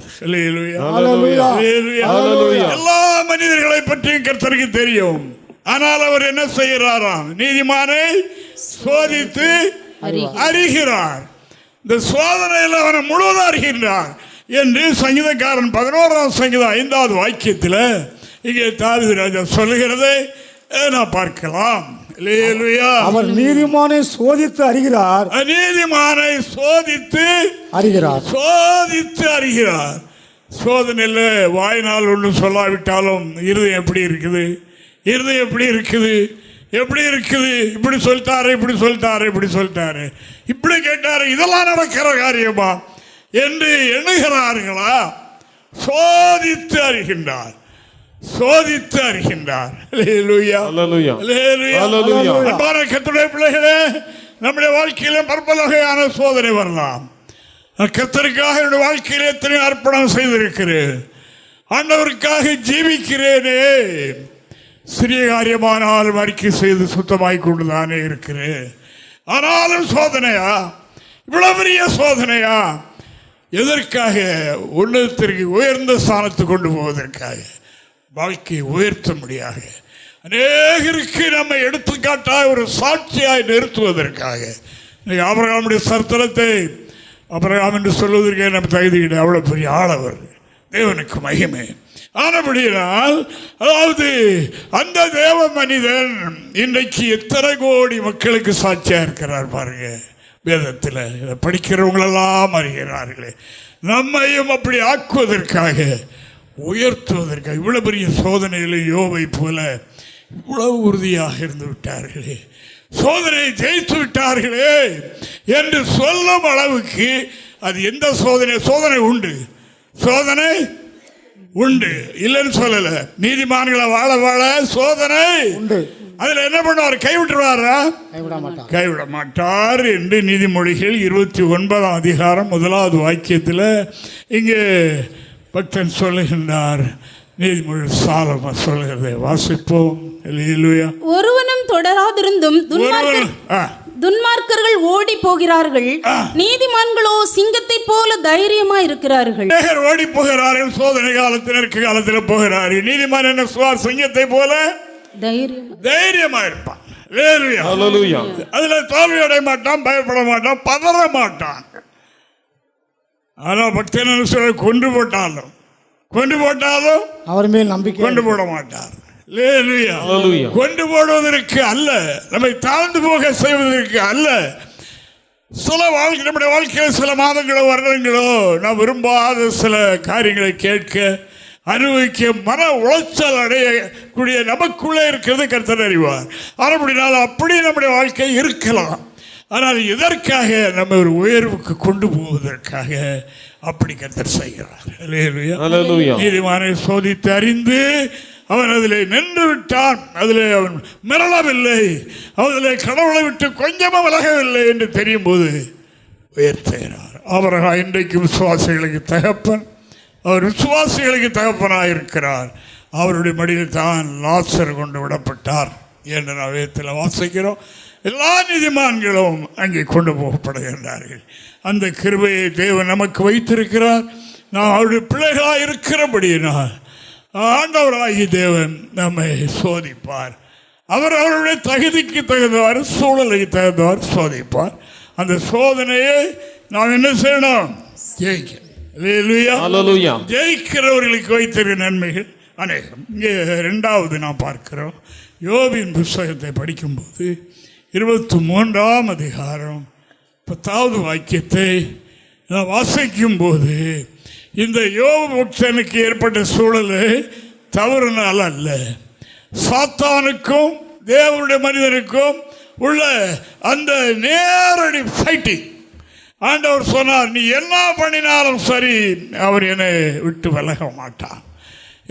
எல்லா மனிதர்களை பற்றியும் கர்த்தருக்கு தெரியும். ஆனால் அவர் என்ன செய்கிறாராம்? நீதிமானை சோதித்து அறிகிறார். இந்த சோதனையில் அவனை முழுவதும் அறிகின்றார் என்று சங்கீதக்காரன் 11ஆம் சங்கீதம் 5வது வாக்கியத்தில் இங்கே தாவீது ராஜா சொல்லுகிறதை நான் பார்க்கலாம். அவர் நீதிமானை சோதித்து அறிகிறார். நீதிமானை சோதித்து அறிகிறார். சோதனையில் வாயினால் ஒன்றும் சொல்லாவிட்டாலும் இருதயம் எப்படி இருக்குது, இருதயம் எப்படி இருக்குது, எப்படி இருக்குது, இப்படி சொல்லிட்டாரு, இப்படி சொல்லிட்டாரு, இப்படி சொல்லிட்டாரு, இப்படி கேட்டாரு, இதெல்லாம் நடக்கிற காரியமா என்று எண்ணுகிறார்களா? சோதித்து அறிகின்றார், சோதித்து அறிகின்றார். கர்த்தருடைய பிள்ளைகளே, நம்முடைய வாழ்க்கையில பற்பல வகையான சோதனை வரலாம். கர்த்தருக்காக என்னுடைய வாழ்க்கையில எத்தனை அர்ப்பணம் செய்திருக்கிறேன், ஆண்டவருக்காக ஜீவிக்கிறேனே, சிறிய காரியமானாலும் அறிக்கை செய்து சுத்தமாய் கொண்டுதானே இருக்கிறேன். ஆனாலும் சோதனையா, இவ்வளவு பெரிய சோதனையா? எதற்காக? உன்னதத்திற்கு உயர்ந்த ஸ்தானத்துக்கு கொண்டு போவதற்காக, வாழ்க்கையை உயர்த்த முடியாக, அநேகருக்கு நம்ம எடுத்துக்காட்டாக ஒரு சாட்சியாய் நிறுத்துவதற்காக. ஆபிரகாமுடைய சரித்திரத்தை ஆபிரகாம் என்று சொல்வதற்கே நம்ம தகுதி, அவ்வளவு பெரிய ஆளவர், தேவனுக்கு மகிமை. ஆனபடியால், அதாவது அந்த தேவ மனிதன் இன்றைக்கு எத்தனை கோடி மக்களுக்கு சாட்சியா இருக்கிறார் பாருங்க. வேதத்தில் இதை படிக்கிறவங்களெல்லாம் அறிகிறார்களே. நம்மையும் அப்படி ஆக்குவதற்காக, உயர்த்துவதற்காக, இவ்வளவு பெரிய சோதனையில் யோபை போல இவ்வளவு உறுதியாக இருந்து விட்டார்களே, சோதனையை ஜெயித்து விட்டார்களே என்று சொல்லும் அளவுக்கு, அது எந்த சோதனை? சோதனை உண்டு, சோதனை உண்டு, இல்லைன்னு சொல்லல. நீதிமான்களை வாழ வாழ சோதனை உண்டு. அதுல என்ன பண்ணுவார்? கைவிட்டுருவாரா? கைவிட மாட்டார் என்று நீதிமொழிகள் 29ஆம் அதிகாரம் 1வது வாக்கியத்தில் இங்கே பக்தன் சொல்லுகின்றார். நீதிமொழி சாலமோன் சொல்லுகிறதை வாசிப்போம். ஒருவனும் தொடராதிருந்தும் துன்மார்க்கர்கள் ஓடி போகிறார்கள், நீதிமான்களோ சிங்கத்தை போல தைரியமா இருக்கிறார்கள். ஓடி போகிறார்கள், சோதனை காலத்தில், நெருக்க காலத்தில் போகிறார்கள். நீதிமான் என்ன சொல்வார்? சிங்கத்தை போல தைரியமா இருப்பான். அதுல தோல்வி அடைய மாட்டான், பயப்பட மாட்டான், பதற மாட்டான். ஆனா பக்தன் கொண்டு போட்டாலும் அவர் மேல் நம்பிக்கை கொண்டு போட மாட்டார். கொண்டு போடுவதற்கு அல்ல, நம்மை தாழ்ந்து போக செய்வதற்கு அல்ல. நம்முடைய வாழ்க்கையில் சில மாதங்களோ வருடங்களோ நாம் விரும்பாத சில காரியங்களை கேட்க, அனுபவிக்க, மன உளைச்சல் அடையக்கூடிய நமக்குள்ளே இருக்கிறது கர்த்தர் அறிவார். ஆனால் அப்படி நம்முடைய வாழ்க்கை இருக்கலாம். ஆனால் இதற்காக நம்ம ஒரு உயர்வுக்கு கொண்டு போவதற்காக அப்படி கர்த்தர் செய்கிறார். நீதிமானை சோதித்து அறிந்து அவன் அதில் நின்று விட்டான், அதில் அவன் மிரளவில்லை, அதில் கடவுளை விட்டு கொஞ்சமும் விலகவில்லை என்று தெரியும் போது உயர்த்துகிறார். அவர்கள் இன்றைக்கு விசுவாசிகளுக்கு தகப்பன், அவர் விசுவாசிகளுக்கு தகப்பனாக இருக்கிறார். அவருடைய மடியில் தான் லாசர் கொண்டு விடப்பட்டார் என்று நாம் வேதத்தில் வாசிக்கிறோம். எல்லா நீதிமான்களும் அங்கே கொண்டு போகப்படுகின்றார்கள். அந்த கிருபையை தேவன் நமக்கு வைத்திருக்கிறார். நாம் அவருடைய பிள்ளைகளாக இருக்கிறபடியினால் ஆண்டவராகி தேவன் நம்மை சோதிப்பார். அவர் அவருடைய தகுதிக்கு தகுந்தவாறு, சூழலுக்கு தகுந்தவாறு சோதிப்பார். அந்த சோதனையை நாம் என்ன செய்யணும்? ஜெயிக்கிறவர்களுக்கு வைத்திருக்கிற நன்மைகள் அநேகம். இங்கே 2வது நாம் பார்க்கிறோம். யோபின் புத்தகத்தை படிக்கும்போது 23ஆம் அதிகாரம் 10வது வாக்கியத்தை நான் வாசிக்கும் போது, இந்த யோபு புருஷனுக்கு ஏற்பட்ட சூழலை தவறுனால் அல்ல, சாத்தானுக்கும் தேவனுடைய மனிதனுக்கும் உள்ள அந்த நேரடி ஃபைட்டிங். ஆண்டவர் சொன்னார், நீ என்ன பண்ணினாலும் சரி, அவர் என்னை விட்டு விலக மாட்டான்,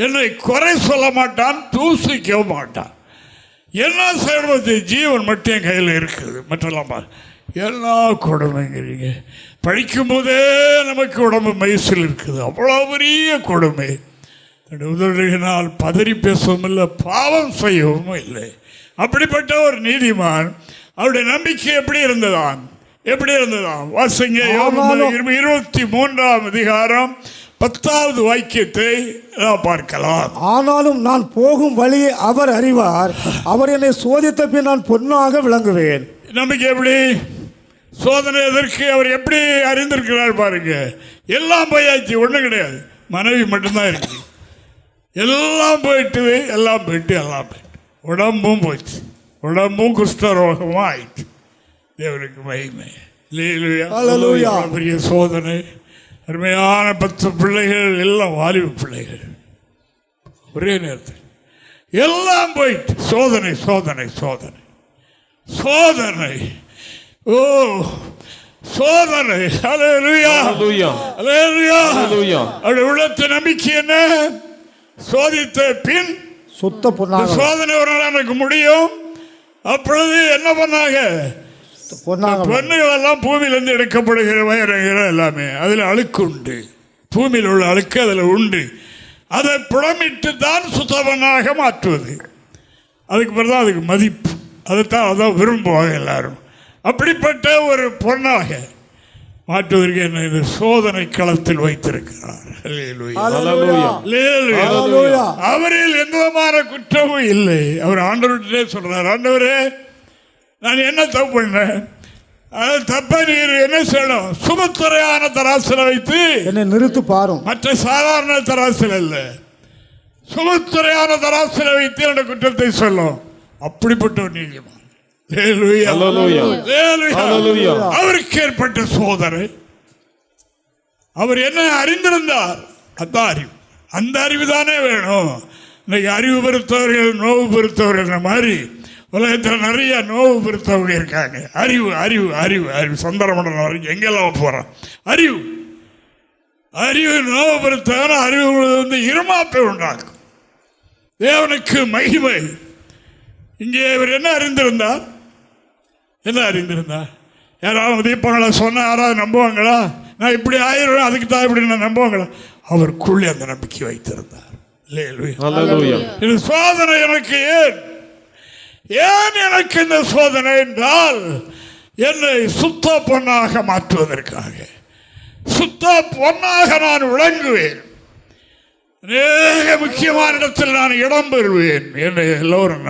என்னை குறை சொல்ல மாட்டான், தூசிக்க மாட்டான். என்ன செய்வது? ஜீவன் மட்டும் என் கையில் இருக்குது, மற்றெல்லாம் எல்லா கொடுமைங்கிறீங்க. படிக்கும் போதே நமக்கு உடம்பு மைசில் இருக்குது, அவ்வளோ பெரிய கொடுமை. உதவினால் பதறி பேசவும் இல்லை, பாவம் செய்யவும் இல்லை. அப்படிப்பட்ட ஒரு நீதிமான், அவருடைய நம்பிக்கை எப்படி இருந்ததான்? வாசிங்க 23ஆம் அதிகாரம் 10வது வாக்கியத்தை பார்க்கலாம். ஆனாலும் நான் போகும் வழியை அவர் அறிவார், அவர் என்னை சோதித்த பின் நான் பொன்னாக விளங்குவேன். நம்பிக்கை எப்படி? சோதனை எதற்கு? அவர் எப்படி அறிந்திருக்கிறார் பாருங்க. எல்லாம் போயாச்சு, ஒன்றும் கிடையாது, மனைவி மட்டும்தான் இருக்கு. எல்லாம் போயிட்டு உடம்பும் போச்சு, உடம்பும் குஷ்டரோகமும் ஆயிடுச்சு. தேவனுக்கு மகிமை. பெரிய சோதனை. அருமையான 10 பிள்ளைகள், எல்லாம் வாலிப பிள்ளைகள், ஒரே நேரத்தில் எல்லாம் போயிட்டு சோதனை. ஓ சோதனை! ஹல்லேலூயா, ஹல்லேலூயா. அவருடைய உள்ளத்து நம்பிக்கை என்ன? சோதித்த பின் சுத்த பொன்னாக. சோதனை ஒரு நாள் எனக்கு முடியும். அப்பொழுது என்ன பண்ணாங்க? பொன்னுகள் எல்லாம் பூமியிலிருந்து எடுக்கப்படுகிற வயறுகிற எல்லாமே அதில் அழுக்கு உண்டு, பூமியில் உள்ள அழுக்கு அதில் உண்டு. அதை புடமிட்டு தான் சுத்தவனாக மாற்றுவது. அதுக்கு பிறகு தான் அதுக்கு மதிப்பு. அதான் விரும்புவாங்க எல்லாரும். அப்படிப்பட்ட ஒரு பொன்னாக மாற்றுவதற்கு என்ன இந்த சோதனை களத்தில் வைத்திருக்கிறார். அவரில் எந்த விதமான குற்றமும் இல்லை. அவர் ஆண்டவர்கிட்டே சொல்றார், ஆண்டவரே நான் என்ன தப்பு பண்ணேன்? தப்ப நீர் என்ன செய்யணும்? சுமத்துறையான தராசில வைத்து என்னை நிறுத்து பாரும். மற்ற சாதாரண தராசில் அல்ல, சுமத்துறையான தராசில வைத்து என்னுடைய குற்றத்தை சொல்லும். அப்படிப்பட்ட ஒரு நீதிமான். அவருக்கு ஏற்பட்ட சோதனை, அவர் என்ன அறிந்திருந்தார்? அதான் அறிவு. அந்த அறிவு தானே வேணும். இன்னைக்கு அறிவு பெருத்தவர்கள், நோவு பெருத்தவர்கள் மாதிரி உலகத்தில் நிறைய நோவு பெருத்தவங்க இருக்காங்க. அறிவு அறிவு அறிவு அறிவு சந்தரமண்டலம் வரைக்கும் எங்கெல்லாம் போகிறான். அறிவு நோவு பெருத்தவன அறிவு இருமாப்பை உண்டாக்கும். தேவனுக்கு மகிமை. இங்கே இவர் என்ன அறிந்திருந்தார்? யாராவது தீபங்களை சொன்ன யாராவது நம்புவாங்களா? நான் இப்படி ஆயிரம் அதுக்கு தான் இப்படி நான் நம்புவாங்களா? அவருக்குள்ளே அந்த நம்பிக்கை வைத்திருந்தார். இது சோதனை எனக்கு ஏன் எனக்கு இந்த சோதனை என்றால், என்னை சுத்த பொன்னாக மாற்றுவதற்காக. சுத்த பொன்னாக நான் விளங்குவேன். அநேக முக்கியமான இடத்தில் நான் இடம் பெறுவேன். என்னை எல்லோரும்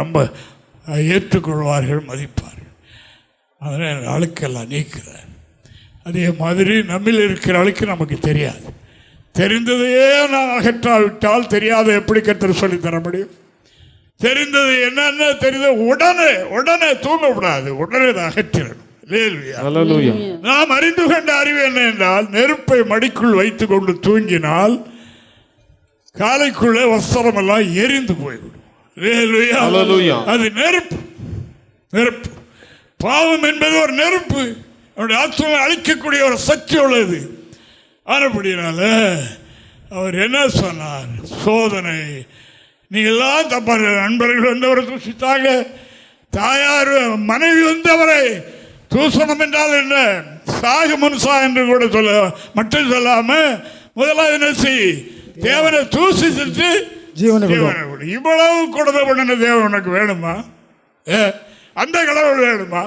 ஏற்றுக்கொள்வார்கள், மதிப்பார்கள். அதனால் அழுக்கெல்லாம் நீக்கிறார். அதே மாதிரி நம்மில் இருக்கிற அழுக்கு நமக்கு தெரியாது. தெரிந்ததையே நான் அகற்றாவிட்டால் தெரியாத எப்படி கர்த்தர் சொல்லித்தர முடியும்? தெரிந்தது என்னென்ன தெரிந்தது உடனே தூங்கக்கூடாது, உடனே அகற்றிடணும். நாம் அறிந்து கொண்ட அறிவு என்ன என்றால், நெருப்பை மடிக்குள் வைத்துக் கொண்டு தூங்கினால் காலைக்குள்ளே வஸ்திரம் எல்லாம் எரிந்து போய்விடும். அது நெருப்பு. பாவம் என்பது ஒரு நெருப்பு, அவருடைய ஆத்மாவை அழிக்கக்கூடிய ஒரு சக்தி உள்ளது. ஆனபடினால அவர் என்ன சொன்னார்? சோதனை. நீங்கள்லாம் தப்பான நண்பர்கள் வந்தவரை தூசித்தாங்க, தாயார் மனைவி வந்தவரை தூசணம் என்றால் என்ன, சாகு முன்சா என்று கூட மட்டும் சொல்லாம முதலாவது என்ன செய், தேவனை தூசித்து ஜீவனை. இவ்வளவு கொடுமை பண்ணின தேவன் உனக்கு வேணுமா? அந்த கடவுள் வேணுமா?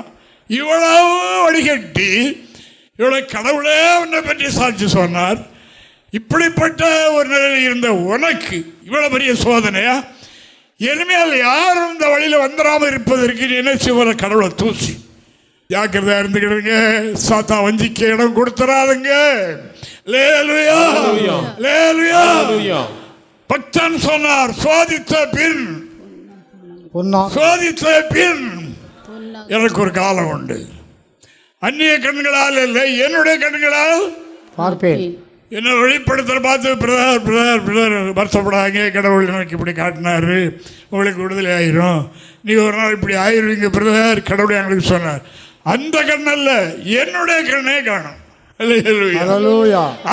இவ்வளவு வழிகட்டி இவ்வளவு கடவுளே உன்னை பற்றி சாட்சி சொன்னார். இப்படிப்பட்ட ஒரு நிலையில் இருந்த உனக்கு இவ்வளவு பெரிய சோதனையா? இனிமேல் யாரும் இந்த வழியில் வந்துடாமல் இருப்பதற்கு என்ன செய்வ? கடவுளை தூசி. ஜாக்கிரதையா இருந்துக்கிடுங்க, சாத்தா வஞ்சிக்க இடம் கொடுத்துறாதுங்க. பக்தன் சொன்னார், சோதித்த பின் எனக்கு ஒரு காலம் உண்டு, அந்நிய கண்களால் இல்லை என்னுடைய கண்களால் பார்ப்பேன். என்ன வெளிப்படுத்த பார்த்து பிரதர் வருத்தப்படாங்க, கடவுள் எனக்கு இப்படி காட்டினாரு, உங்களுக்கு விடுதலை ஆயிரும், நீ ஒரு நாள் இப்படி ஆயிருவீங்க பிரதர், கடவுளை எங்களுக்கு சொன்னார். அந்த கண்ணல்ல, என்னுடைய கண்ணே காணும்.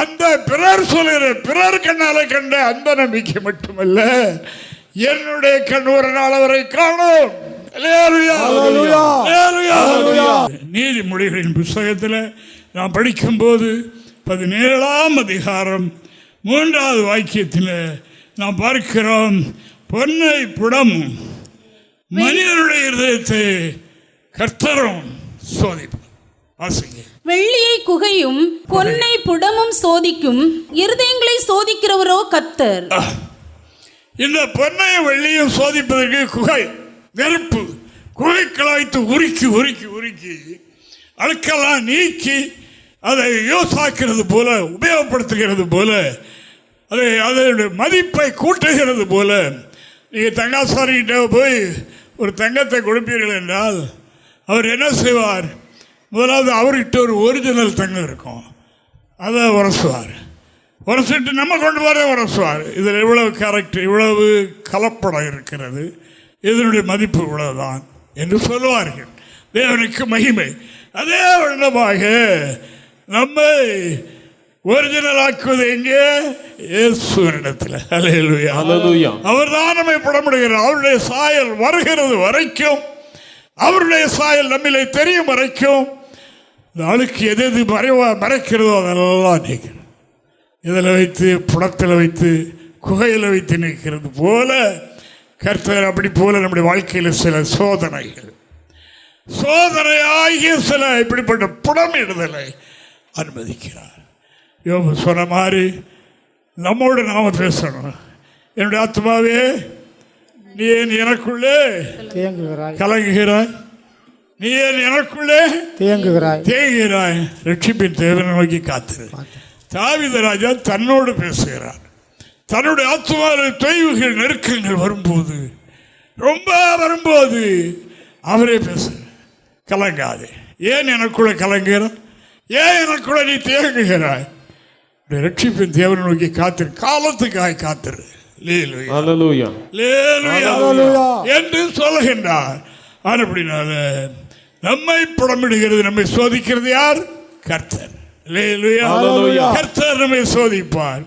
அந்த பிறர் சொல்லுகிற பிறர் கண்ணால கண்ட அந்த நம்பிக்கை மட்டுமல்ல, என்னுடைய கண் ஒரு நாள் அவரை காணும். நீதிமொழிகளின் புத்தகத்தில் நான் படிக்கும்போது 17ஆம் அதிகாரம் 3வது வாக்கியத்தில் நாம் பார்க்கிறோம், பொன்னை புடமும் மனிதனுடைய இருதயத்தை கர்த்தரும் சோதிப்பார். வெள்ளியை குகையும் பொன்னை புடமும் சோதிக்கும், இருதயங்களை சோதிக்கிறவரோ கர்த்தர். இந்த பொன்னையும் வெள்ளியும் சோதிப்பதற்கு குகை, நெருப்பு, குகைக்களை வைத்து உருக்கி உருக்கி உருக்கி அழுக்கெல்லாம் நீக்கி அதை யோசாக்கிறது போல, உபயோகப்படுத்துகிறது போல, அதனுடைய மதிப்பை கூட்டுகிறது போல. நீங்கள் தங்காசாரிகிட்ட போய் ஒரு தங்கத்தை கொடுப்பீர்கள் என்றால் அவர் என்ன செய்வார்? முதலாவது அவர்கிட்ட ஒரு ஒரிஜினல் தங்கம் இருக்கும், அதை உரசுவார். உரசிட்டு நம்ம கொண்டு வர உரசுவார். இதில் இவ்வளவு கேரக்டர், இவ்வளவு கலப்படம் இருக்கிறது, இதனுடைய மதிப்பு இவ்வளவுதான் என்று சொல்லுவார்கள். தேவனுக்கு மகிமை. அதே விதமாக நம்மை ஒரிஜினல் ஆக்குவது எங்கே? இயேசுவினிடத்தில். அல்லேலூயா. அவர்தான் நம்மை புடமிடுகிறார். அவருடைய சாயல் வருகிறது வரைக்கும், அவருடைய சாயல் நம்மிலே தெரியும் வரைக்கும், இந்த ஆளுக்கு எது எது மறைக்கிறதோ அதெல்லாம் நீக்கிறது. இதில் வைத்து, புடத்தில் வைத்து, குகையில் வைத்து நிற்கிறது போல கர்த்தர் அப்படி போல நம்முடைய வாழ்க்கையில் சில சோதனையாகிய சில இப்படிப்பட்ட புடமிடுதலை அனுமதிக்கிறார். யோபு சொன்ன மாதிரி நம்மோடு நாம பேசணும். என்னுடைய ஆத்மாவே நீ ஏன் எனக்குள்ளே கலங்குகிறாய், நீ ஏன் எனக்குள்ளே தேங்குகிறாய், ரட்சிப்பின் தேவனை நோக்கி காத்திரு. தாவீது ராஜா தன்னோடு பேசுகிறார். தன்னுடைய ஆத்மாவில் தொய்வுகள், நெருக்கங்கள் வரும்போது, ரொம்ப வரும்போது அவரே பேசுகிறார், கலங்காதே, ஏன் எனக்குள்ள கலங்குகிறாய், ஏன் எனக்குள்ள நீ தேங்குகிறாய், ரட்சிப்பின் தேவனை நோக்கி காத்திரு, காலத்துக்காய் காத்திரு என்று சொல்லுகின்றார். அப்படினால நம்மை புடமிடுகிறது, நம்மை சோதிக்கிறது யார்? கர்த்தர். கர்த்தர் நம்மை சோதிப்பார்.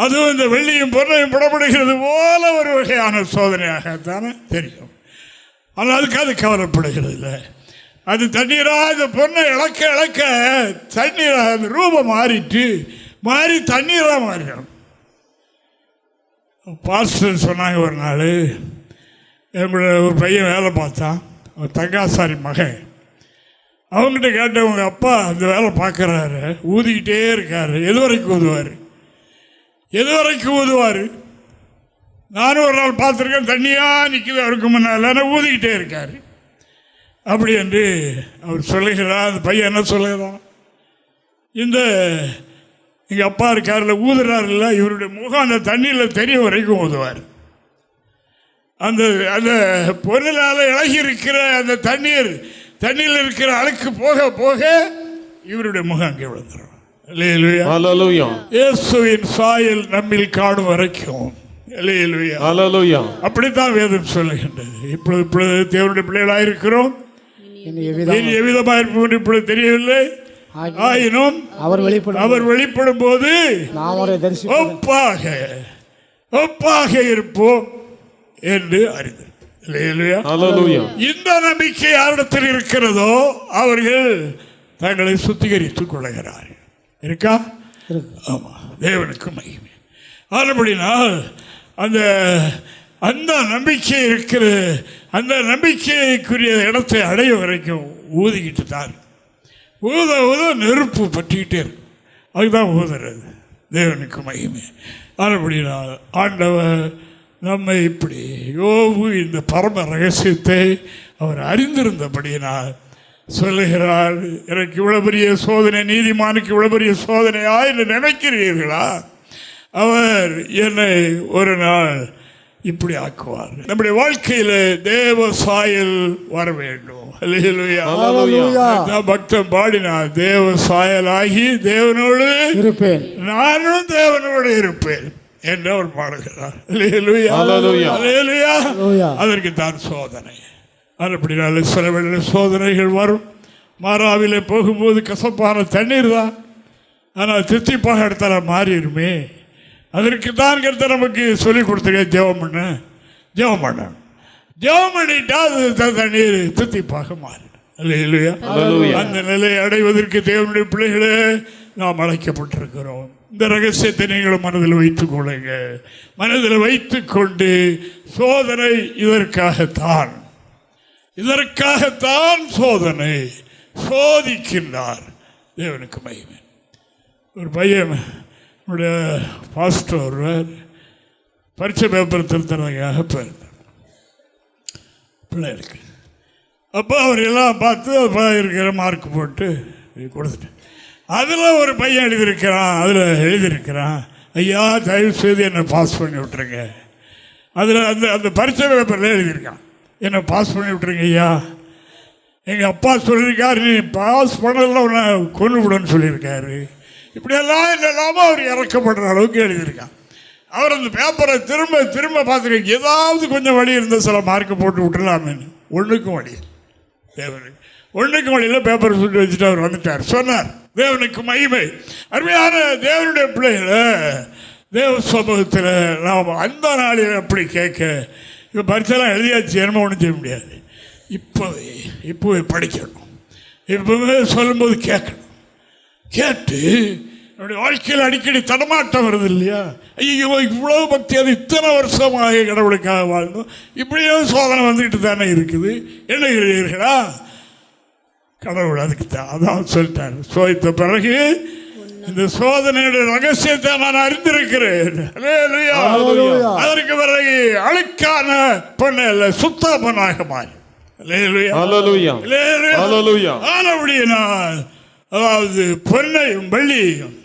அதுவும் இந்த வெள்ளியும் பொன்னையும் புடமிடுகிறது போல ஒரு வகையான சோதனையாகத்தானே தெரியும். ஆனால் அதுக்கு அது கவலைப்படுகிறது இல்லை. அது தண்ணீராக இந்த பொண்ணை இழக்க இழக்க தண்ணீராக அந்த ரூபம் மாறி தண்ணீராக மாறிடும். பாஸ்டர் சொன்னாங்க ஒரு நாள், எங்களோட ஒரு பையன் வேலை பார்த்தான், அவன் தங்காசாரி மகன். அவங்ககிட்ட கேட்ட, உங்கள் அப்பா அந்த வேலை பார்க்குறாரு, ஊதிக்கிட்டே இருக்காரு, எது வரைக்கும் ஊதுவார்? நானும் ஒரு நாள் பார்த்துருக்கேன், தண்ணியாக நிற்குது அவருக்கு முன்னால், ஊதிக்கிட்டே இருக்கார் அப்படி என்று அவர் சொல்லுகிறார். அந்த பையன் என்ன சொல்லுகிறான், இந்த எங்கள் அப்பா இருக்காருல, ஊதுறாருல்ல, இவருடைய முகம் அந்த தண்ணியில் தெரிய வரைக்கும் ஊதுவார். அந்த அந்த பொருளால் இழகி இருக்கிற அந்த தண்ணீரில் இருக்கிற அழுக்கு போக போக இவருடைய முகம் அங்கே விழுந்துடும். அல்லேலூயா. இயேசுவின் சாயல் நம்மில் காணும் வரைக்கும். அல்லேலூயா. அப்படித்தான் வேதம் சொல்லுகின்றது. இப்பொழுது தேவனுடைய பிள்ளைகளாக இருக்கிறோம். எவ்விதமாக இருப்போம் இப்பொழுது தெரியவில்லை. ஆயினும் அவர் வெளிப்படும் போது ஒப்பாக இருப்போம் என்று அறிந்தோம். இந்த நம்பிக்கை யாரிடத்தில் இருக்கிறதோ அவர்கள் தங்களை சுத்திகரித்துக் கொள்கிறார்கள். இருக்கா? ஆமா. தேவனுக்கு மகிமை. ஆனபடினால் அந்த நம்பிக்கை இருக்கிற அந்த நம்பிக்கைக்குரிய இடத்தை அடைய வரைக்கும் ஊதிக்கிட்டு தான் ஊத நெருப்பு பற்றிக்கிட்டே இருக்கும். அதுதான் ஊதுறது. தேவனுக்கு மகிமை. ஆனபடினால் ஆண்டவர் நம்மை இப்படி யோபு இந்த பரம ரகசியத்தை அவர் அறிந்திருந்தபடியினால் சொல்லுகிறார், எனக்கு இவ்வளவு பெரிய சோதனை, நீதிமானுக்கு இவ்வளவு பெரிய சோதனையா என்று நினைக்கிறீர்களா? அவர் என்னை ஒரு நாள் இப்படி ஆக்குவார். நம்முடைய வாழ்க்கையில தேவ சாயல் வர வேண்டும். பக்தன் பாடினார், தேவ சாயலாகி தேவனோடு இருப்பேன், நானும் தேவனோடு இருப்பேன் என்று அவர் பாடுகிறார். அதற்கு தான் சோதனை. அப்படினால சில வேளை சோதனைகள் வரும். மாறாவிலே போகும்போது கசப்பான தண்ணீர் தான், ஆனால் தித்திப்பாக இடத்துல மாறிடுமே. அதற்கு தான் கருத்தை நமக்கு சொல்லிக் கொடுத்துருக்க. ஜெபம் பண்ணிட்டா அது தண்ணீர் தித்திப்பாக மாறிடும். அந்த நிலையை அடைவதற்கு தேவனுடைய பிள்ளைகளே நாம் அழைக்கப்பட்டிருக்கிறோம். இந்த ரகசியத்தை நீங்களும் மனதில் வைத்துக் கொள்ளுங்க. மனதில் வைத்துக் கொண்டு சோதனை இதற்காகத்தான் சோதனை சோதிக்கின்றார். தேவனுக்கு மகிமை. ஒரு பையன் நம்முடைய பாஸ்டர் ஒருவர் பரீட்சை பேப்பர் திருத்தறதுக்காக போயிருந்தார் பிள்ளைகளுக்கு. அப்போ அவர் எல்லாம் பார்த்து இருக்கிற மார்க் போட்டு கொடுத்துட்டேன். அதில் ஒரு பையன் எழுதியிருக்கிறான், ஐயா தயவு செய்து என்னை பாஸ் பண்ணி விட்டுருங்க. அதில் அந்த பரீட்சை பேப்பரில் எழுதியிருக்கான், என்னை பாஸ் பண்ணி விட்டுருங்க ஐயா. எங்கள் அப்பா சொல்லியிருக்காரு, நீ பாஸ் பண்ணலாம் உன்னை கொண்டு விடுன்னு சொல்லியிருக்காரு. இப்படியெல்லாம் இல்லாமல் அவர் இறக்கப்படுற அளவுக்கு எழுதியிருக்கான். அவர் அந்த பேப்பரை திரும்ப பார்த்துருக்க, ஏதாவது கொஞ்சம் வழி இருந்தால் சில மார்க்கை போட்டு விட்டுலாமேன்னு. ஒன்றுக்கும் வழியில் பேப்பரை சுட்டு வச்சுட்டு அவர் வந்துட்டார். சொன்னார், தேவனுக்கு மகிமை. அருமையான தேவனுடைய பிள்ளைகளை தேவ சமூகத்தில் நாம் அந்த நாளில் அப்படி கேட்க, இப்போ பரிசெல்லாம் எழுதியாச்சு, என்னமோ ஒன்றும் செய்ய முடியாது. இப்போவே படிக்கணும், இப்போவே சொல்லும்போது கேட்கணும். கேட்டு என்னுடைய வாழ்க்கையில் அடிக்கடி தடமாட்டம் வருது இல்லையா? ஐயோ இவ்வளோ பக்தி, அது இத்தனை வருஷமாக கடவுளுக்காக வாழணும், இப்படியும் சோதனை வந்துக்கிட்டு தானே இருக்குது, என்ன கடவுள் அதுக்கு தான் அதான் சொல்லிட்டார். சோதித்த பிறகு இந்த சோதனையுடைய ரகசியத்தை நான் அறிந்திருக்கிறேன். அதற்கு பிறகு அழுக்கான பொண்ணு அல்ல, சுத்த பொண்ணாக மாறி. அதாவது பொன்னையும் வெள்ளியையும்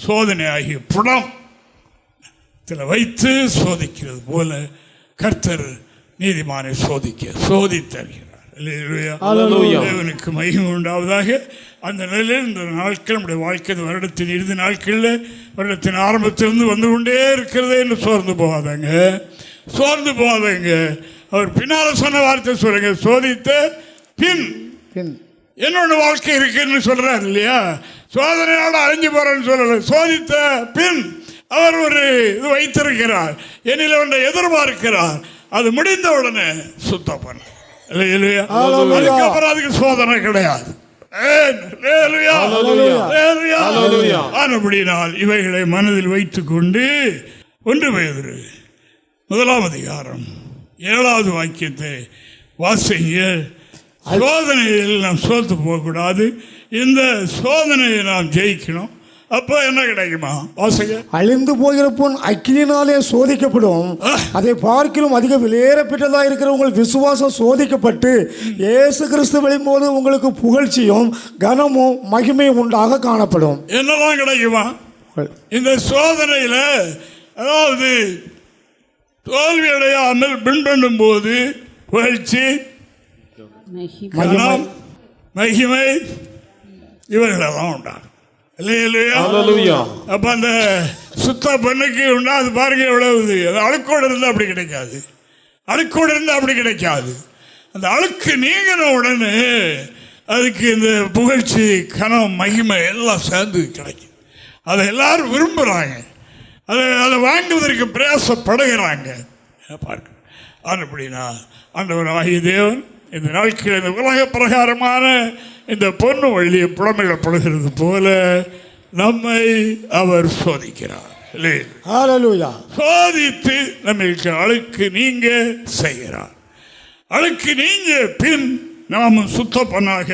சோதனை ஆகிய புடம் வைத்து சோதிக்கிறது போல கர்த்தர் நீதிமானை சோதித்தருகிறார். தேவனுக்கு மகிமை உண்டாவதாக. அந்த நிலையில் இந்த நாட்கள் நம்முடைய வாழ்க்கை வருடத்தின் இறுதி நாட்களில் வருடத்தின் ஆரம்பத்திலிருந்து வந்து கொண்டே இருக்கிறதே என்று சோர்ந்து போகாதங்க. அவர் பின்னால் சொன்ன வார்த்தை சொல்லுங்க, சோதித்த பின் என்னோட வாழ்க்கை இருக்குன்னு சொல்றாரு இல்லையா? சோதனையோட அழிஞ்சு போறேன்னு சொல்லல, சோதித்த பின் அவர் ஒரு இது வைத்திருக்கிறார், என்னில் ஒன்றை எதிர்பார்க்கிறார், அது முடிந்த உடனே சுத்தம் பண்ண. அதுக்கப்புறம் அதுக்கு சோதனை கிடையாது. ஆனபடினால் இவைகளை மனதில் வைத்துக் கொண்டு 1 பேதுரு 1 வாக்கியத்தை வாசிங்க. சோதனையில் நாம் சோர்ந்து போகக்கூடாது. இந்த சோதனையை நாம் ஜெயிக்கணும். அப்போ என்ன கிடைக்குமா? வாசிங்க. அழிந்து போகிற பொன் அக்கினியினாலே சோதிக்கப்படும், அதை பார்க்கிலும் அதிக விலையேறப்பட்டதா இருக்கிற உங்கள் விசுவாசம் சோதிக்கப்பட்டு இயேசு கிறிஸ்து வெளியும்போது உங்களுக்கு புகழ்ச்சியும் கனமும் மகிமையும் உண்டாக காணப்படும். என்னெல்லாம் கிடைக்குமா இந்த சோதனையில்? அதாவது தோல்வி அடையாமல் பின்பற்றும் போது புகழ்ச்சி, கனம், மகிமை இவர்களெல்லாம் உண்டாகும். அப்ப அந்த சுத்த பெண்ணுக்கு உண்டாது பாருங்க எவ்வளவு. அது அழுக்கோடு இருந்தால் அப்படி கிடைக்காது, அழுக்கோடு இருந்தால் அப்படி கிடைக்காது. அந்த அழுக்கு நீங்கின உடனே அதுக்கு இந்த புகழ்ச்சி, கனம், மகிமை எல்லாம் சேர்ந்து கிடைக்கும். அதை எல்லாரும் விரும்புகிறாங்க, அதை வாங்குவதற்கு பிரயாசப்படுகிறாங்க. பார்க்க அப்படின்னா ஆண்டவர் ஆகிய தேவன் இந்த நாட்கள் இந்த உலக பிரகாரமான இந்த பொண்ணு வழியை புலமையிடப்படுகிறது போல நம்மை அவர் சோதிக்கிறார். சோதித்து நம்மளுக்கு அழுக்கு நீங்க செய்கிறார். அழுக்கு நீங்க பின் நாம் சுத்தப்பனாக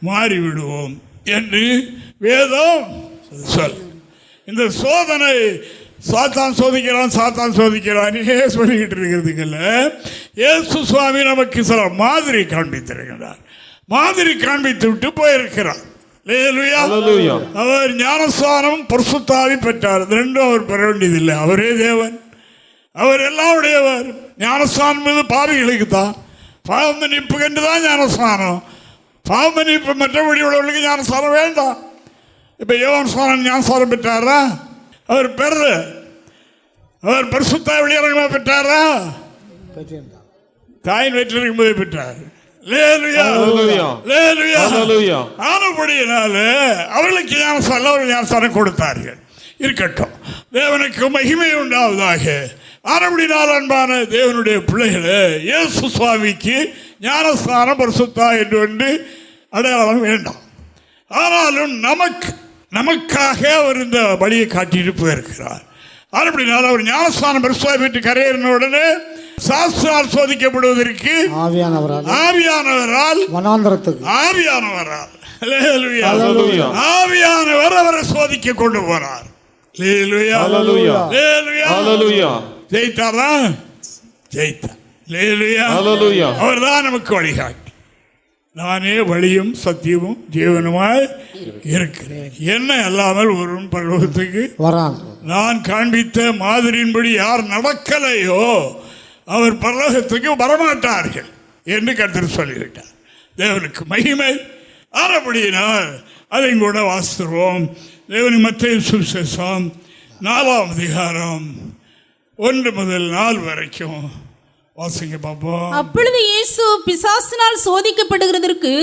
மாறிவிடுவோம் என்று வேதம் சொல். இந்த சோதனை சாத்தான் சோதிக்கிறான் சொல்லிக்கிட்டு இருக்கிறதுக்குல்ல, இயேசு சுவாமி நமக்கு சில மாதிரி காண்பித்திருக்கிறார். மாதிரி காண்பித்து விட்டு போயிருக்கிறார். அவர் ஞானஸ்தானம் பரிசுத்தாவி பெற்றார். ரெண்டும் அவர் பெற வேண்டியதில்லை. அவரே தேவன், அவர் எல்லாம் உடையவர். ஞானஸ்தானம் மீது பாவிகளுக்கு தான், பாவ மன்னிப்பு கண்டுதான் ஞானஸ்தானம். பாவ மன்னிப்பு மற்றபடி உள்ளவர்களுக்கு ஞானஸ்தானம் வேண்டாம். இப்ப யோவான் ஸ்நானன் ஞானஸ்தானம் பெற்றாரா? அவர் பெற அவர் பரிசுத்தாவி வெளியிறங்கமா பெற்றாரா? தாயின் வயிற்றில் இருக்கும்போதே பெற்றார். ஆனபடியினால அவர்களுக்கு ஞானஸ்தானம் கொடுத்தார்கள். இருக்கட்டும், தேவனுக்கு மகிமை உண்டாவதாக. ஆனபடினால் அன்பான தேவனுடைய பிள்ளைகளே, இயேசு சுவாமிக்கு ஞானஸ்தானம் பரிசுத்தா என்று ஒன்று அடையாளம் வேண்டாம். ஆனாலும் நமக்காக அவர் இந்த வழியை காட்டிட்டு போயிருக்கிறார். அப்படினால அவர் ஞானஸ்தானம் பரிசுத்தாவை பெற்று கரையேறின உடனே சாஸ்திரால் சோதிக்கப்படுவதற்கு ஆவியானவரால் ஆவியானவர் அவரை சோதிக்க கொண்டு போனார். ஜெயித்தாரா? ஜெயித்தார். அவர் தான் நமக்கு வழிகாட்டி. நானே வழியும் சத்தியமும் ஜீவனுமாய் இருக்கிறேன், என்ன அல்லாமல் ஒருவன் பரலோகத்துக்கு வரான். நான் காண்பித்த மாதிரியின்படி யார் நடக்கலையோ அவர் பரலோகத்துக்கு வரமாட்டார்கள் என்று கர்த்தர் சொல்லிவிட்டார். தேவனுக்கு மகிமை. ஆனபடியினால் அதை கூட வாசித்துவோம். தேவனின் மத்தேயு சுவிசேஷம் 4ஆம் அதிகாரம் 1 முதல் 4 வரைக்கும் வாசிங்க பாப்போம். அப்பொழுது இயேசு பிசாசினால் சோதிக்கப்படுகிறதற்கு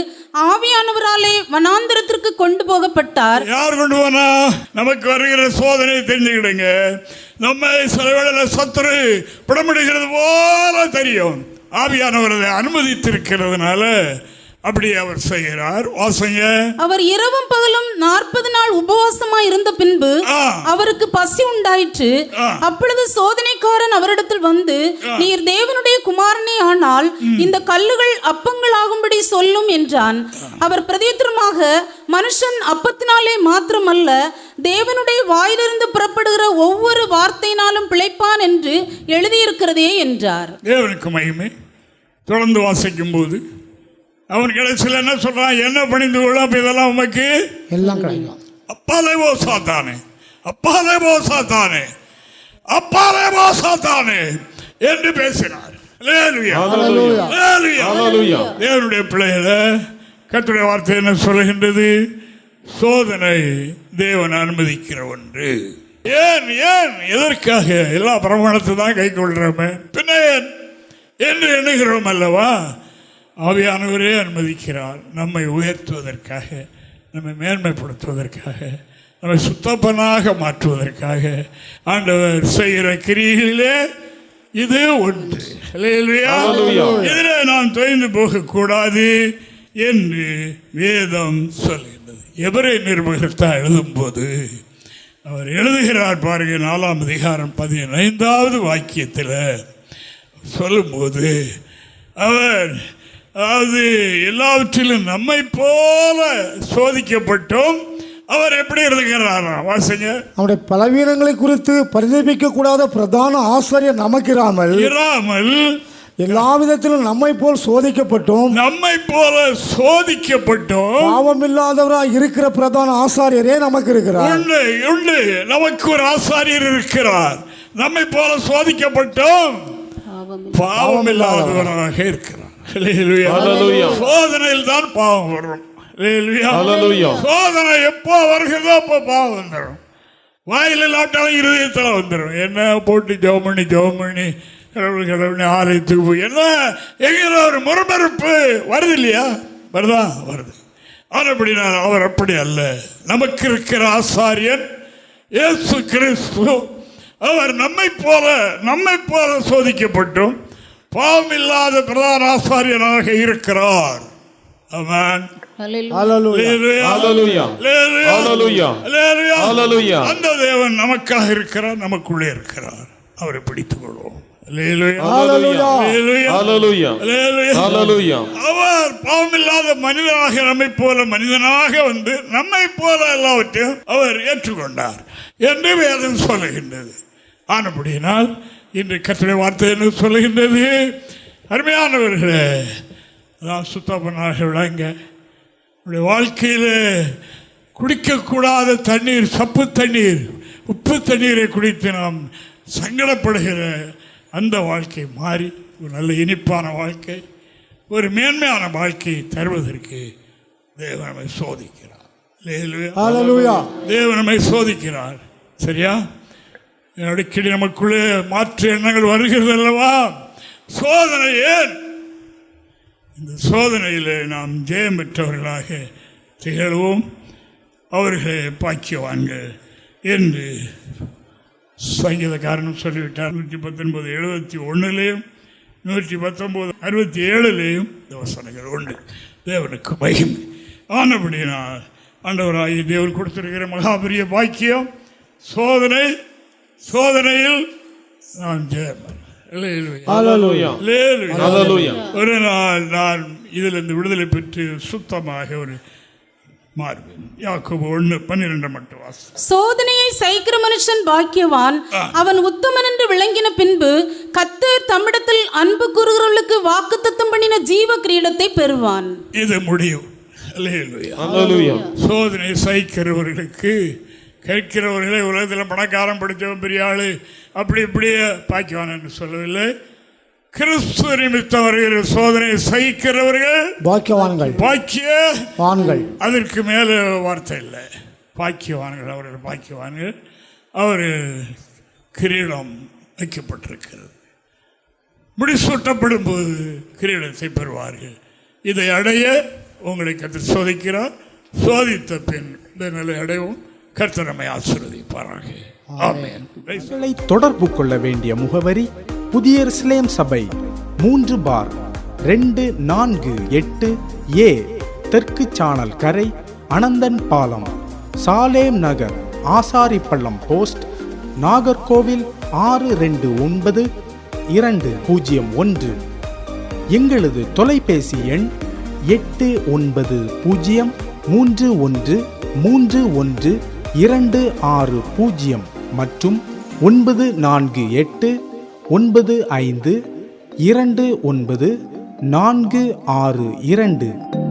ஆவியானவராலே வனாந்தரத்திற்கு கொண்டு போகப்பட்டார். யார் கொண்டு போனா? நமக்கு வருகிற சோதனை தெரிஞ்சுக்கிடுங்க. நம்ம சில வேளையில சத்துரு புடமிடுகிறது போல தெரியும். ஆவியானவரை அனுமதித்திருக்கிறதுனால அப்படி அவர் செய்கிறார். வாசங்க. அவர் இரவும் பகலும் 40 நாள் உபவாசமாய் இருந்த பின்பு அவருக்கு பசி உண்டாயிற்று. அப்பொழுது சோதனைக்காரன் அவரிடத்தில் வந்து, நீர் தேவனுடைய குமாரனே ஆனால் இந்த கல்லுகள் அப்பங்கள் ஆகும்படி சொல்லும் என்றான். அவர் பிரதியுத்தரமாக, மனுஷன் அப்பத்தினாலே மாத்திரமல்ல தேவனுடைய வாயிலிருந்து புறப்படுகிற ஒவ்வொரு வார்த்தையினாலும் பிழைப்பான் என்று எழுதியிருக்கிறதே என்றார். தேவனுக்கு மகிமை. தொடர்ந்து வாசிக்கும் போது அவன் கடைசியில் என்ன சொல்றான்? என்ன பணிந்து கொள்ளும், இதெல்லாம் உமக்கு எல்லாம் கிடைக்கும். அப்பாலே போ சாத்தானே, அப்பாலே போ சாத்தானே, அப்பாலே போ சாத்தானே என்று பேசினார். தேவனுடைய பிள்ளைகளை கர்த்தருடைய வார்த்தை என்ன சொல்லுகின்றது? சோதனை தேவன் அனுமதிக்கிற ஒன்று. ஏன் ஏன் எதற்காக? எல்லா பிரமாணத்தை தான் கை கொள்றோமே, பின்ன என்று எண்ணுகிறோம் அல்லவா? ஆவியானவரே அனுமதிக்கிறார். நம்மை உயர்த்துவதற்காக, நம்மை மேன்மைப்படுத்துவதற்காக, நம்மை சுத்தப்பனாக மாற்றுவதற்காக ஆண்டவர் செய்கிற கிரியிலே இது ஒன்று. இதில் நாம் தொய்ந்து போகக்கூடாது என்று வேதம் சொல்கின்றது. எபிரேய நிருபத்தை எழுதும் போது அவர் எழுதுகிறார் பாருங்க. 4ஆம் அதிகாரம் 15வது வாக்கியத்தில் சொல்லும்போது அவர், அதாவது எல்லாவற்றிலும் நம்மை போல சோதிக்கப்பட்டும் அவர் எப்படி இருக்கிறார்? வாசிங்க. அவருடைய பலவீனங்களை குறித்து பரிதபிக்க கூடாத பிரதான ஆசாரியர் நமக்கு இராமல் எல்லா விதத்திலும் நம்மை போல் சோதிக்கப்பட்டும் பாவம் இல்லாதவராய் இருக்கிற பிரதான ஆசாரியரே நமக்கு இருக்கிறார். உண்டு, நமக்கு ஒரு ஆசாரியர் இருக்கிறார். நம்மை போல சோதிக்கப்பட்டும் பாவம் இல்லாதவராக இருக்கிறார். சோதனையில் தான் பாவம் வரும். சோதனை எப்போ வருகிறதோ அப்போ பாவம் வந்துடும். வாயில் இல்லாட்டாலும் இருதயத்தில் வந்துடும். என்ன போட்டு ஜெபம் பண்ணி கடவுள் ஆலயத்துக்கு போய் என்ன எங்கிற ஒரு முறுமுறுப்பு வருது இல்லையா? வருது. அப்படின்னா அவர் அப்படி அல்ல. நமக்கு இருக்கிற ஆசாரியன் இயேசு கிறிஸ்து. அவர் நம்மை போல சோதிக்கப்பட்டும் பாவம் இல்லாத பிரதான ஆசாரியனாக இருக்கிறார். ஆமென். அந்த தேவன் நமக்காக இருக்கிறார், நமக்குள்ளே இருக்கிறார். அவரை பிடித்துக் கொள்வோம். அவர் பாவமில்லாத மனிதனாக நம்மை போல மனிதனாக வந்து நம்மை போல எல்லாவற்றையும் அவர் ஏற்றுக்கொண்டார் என்று வேதம் சொல்லுகின்றது. ஆனபடியினால் இன்று கர்த்தருடைய வார்த்தை என்ன சொல்லுகின்றது? அருமையானவர்களே, அதான் சுத்தப்பனாக விளங்க நம்முடைய வாழ்க்கையில் குடிக்கக்கூடாத தண்ணீர், சப்பு தண்ணீர், உப்பு தண்ணீரை குடித்து நாம் சங்கடப்படுகிற அந்த வாழ்க்கை மாறி ஒரு நல்ல இனிப்பான வாழ்க்கை, ஒரு மேன்மையான வாழ்க்கையை தருவதற்கு தேவன் நம்மை சோதிக்கிறார். தேவன் நம்மை சோதிக்கிறார். சரியா? அடிக்கடி நமக்குள்ளே மாற்று எண்ணங்கள் வருகிறது அல்லவா? சோதனை ஏன்? இந்த சோதனையில் நாம் ஜெயம் பெற்றவர்களாக திகழ்வோம். அவர்களே பாக்கியவான்கள் என்று சங்கீதக்காரனும் சொல்லிவிட்டார். 119:71 119:67 இந்த வசனங்கள் உண்டு. தேவனுக்கு மகிமை. ஆனபடினால் ஆண்டவராகிய தேவன் கொடுத்திருக்கிற மகாபெரிய பாக்கியம் சோதனையில் நான் ஜெயம். ஒரு நாள் நான் இதிலிருந்து விடுதலை பெற்று சுத்தமாக ஒரு மாறுவேன். யாக்கோபு 1:12 மட்டும் வாசி. சோதனையை சகிக்கிற மனுஷன் பாக்கியவான், அவன் உத்தமன் என்று விளங்கின பின்பு கர்த்தர் தம்மிடத்தில் அன்பு கூறுகிறவர்களுக்கு வாக்குத்தத்தம் பண்ணின ஜீவ கிரீடத்தை பெறுவான். இது முடியும். சோதனை சகிக்கிறவர்களுக்கு, கேட்கிறவர்களை உலகத்தில் பணக்காரன் படித்தவன் பெரிய ஆளு அப்படி இப்படியே பாக்கியவான் என்று சொல்லவில்லை. கிறிஸ்து நிமித்தம் வருகிற சோதனை சகிக்கிறவர்கள் பாக்கியவான்கள். அதற்கு மேலே வார்த்தை இல்லை. பாக்கியவான்கள், அவர்கள் பாக்கியவான்கள். அவர் கிரீடம் வைக்கப்பட்டிருக்கிறது. முடிசூட்டப்படும் போது கிரீடத்தை பெறுவார்கள். இதை அடைய உங்களை கர்த்தர் சோதிக்கிறார். சோதித்த பின் இந்த நிலை அடைவும் கர்த்தர் நம்மை ஆசீர்வதிப்பாராக. ஆமென். தொடர்பு கொள்ள வேண்டிய முகவரி: புதிய எருசலேம் சபை 3/248A தெற்கு சானல் கரை, அனந்தன் பாலம், சாலேம் நகர், ஆசாரிப்பள்ளம் போஸ்ட், நாகர்கோவில் 629201. எங்களது தொலைபேசி எண் 8931313126 மற்றும் 94895294662.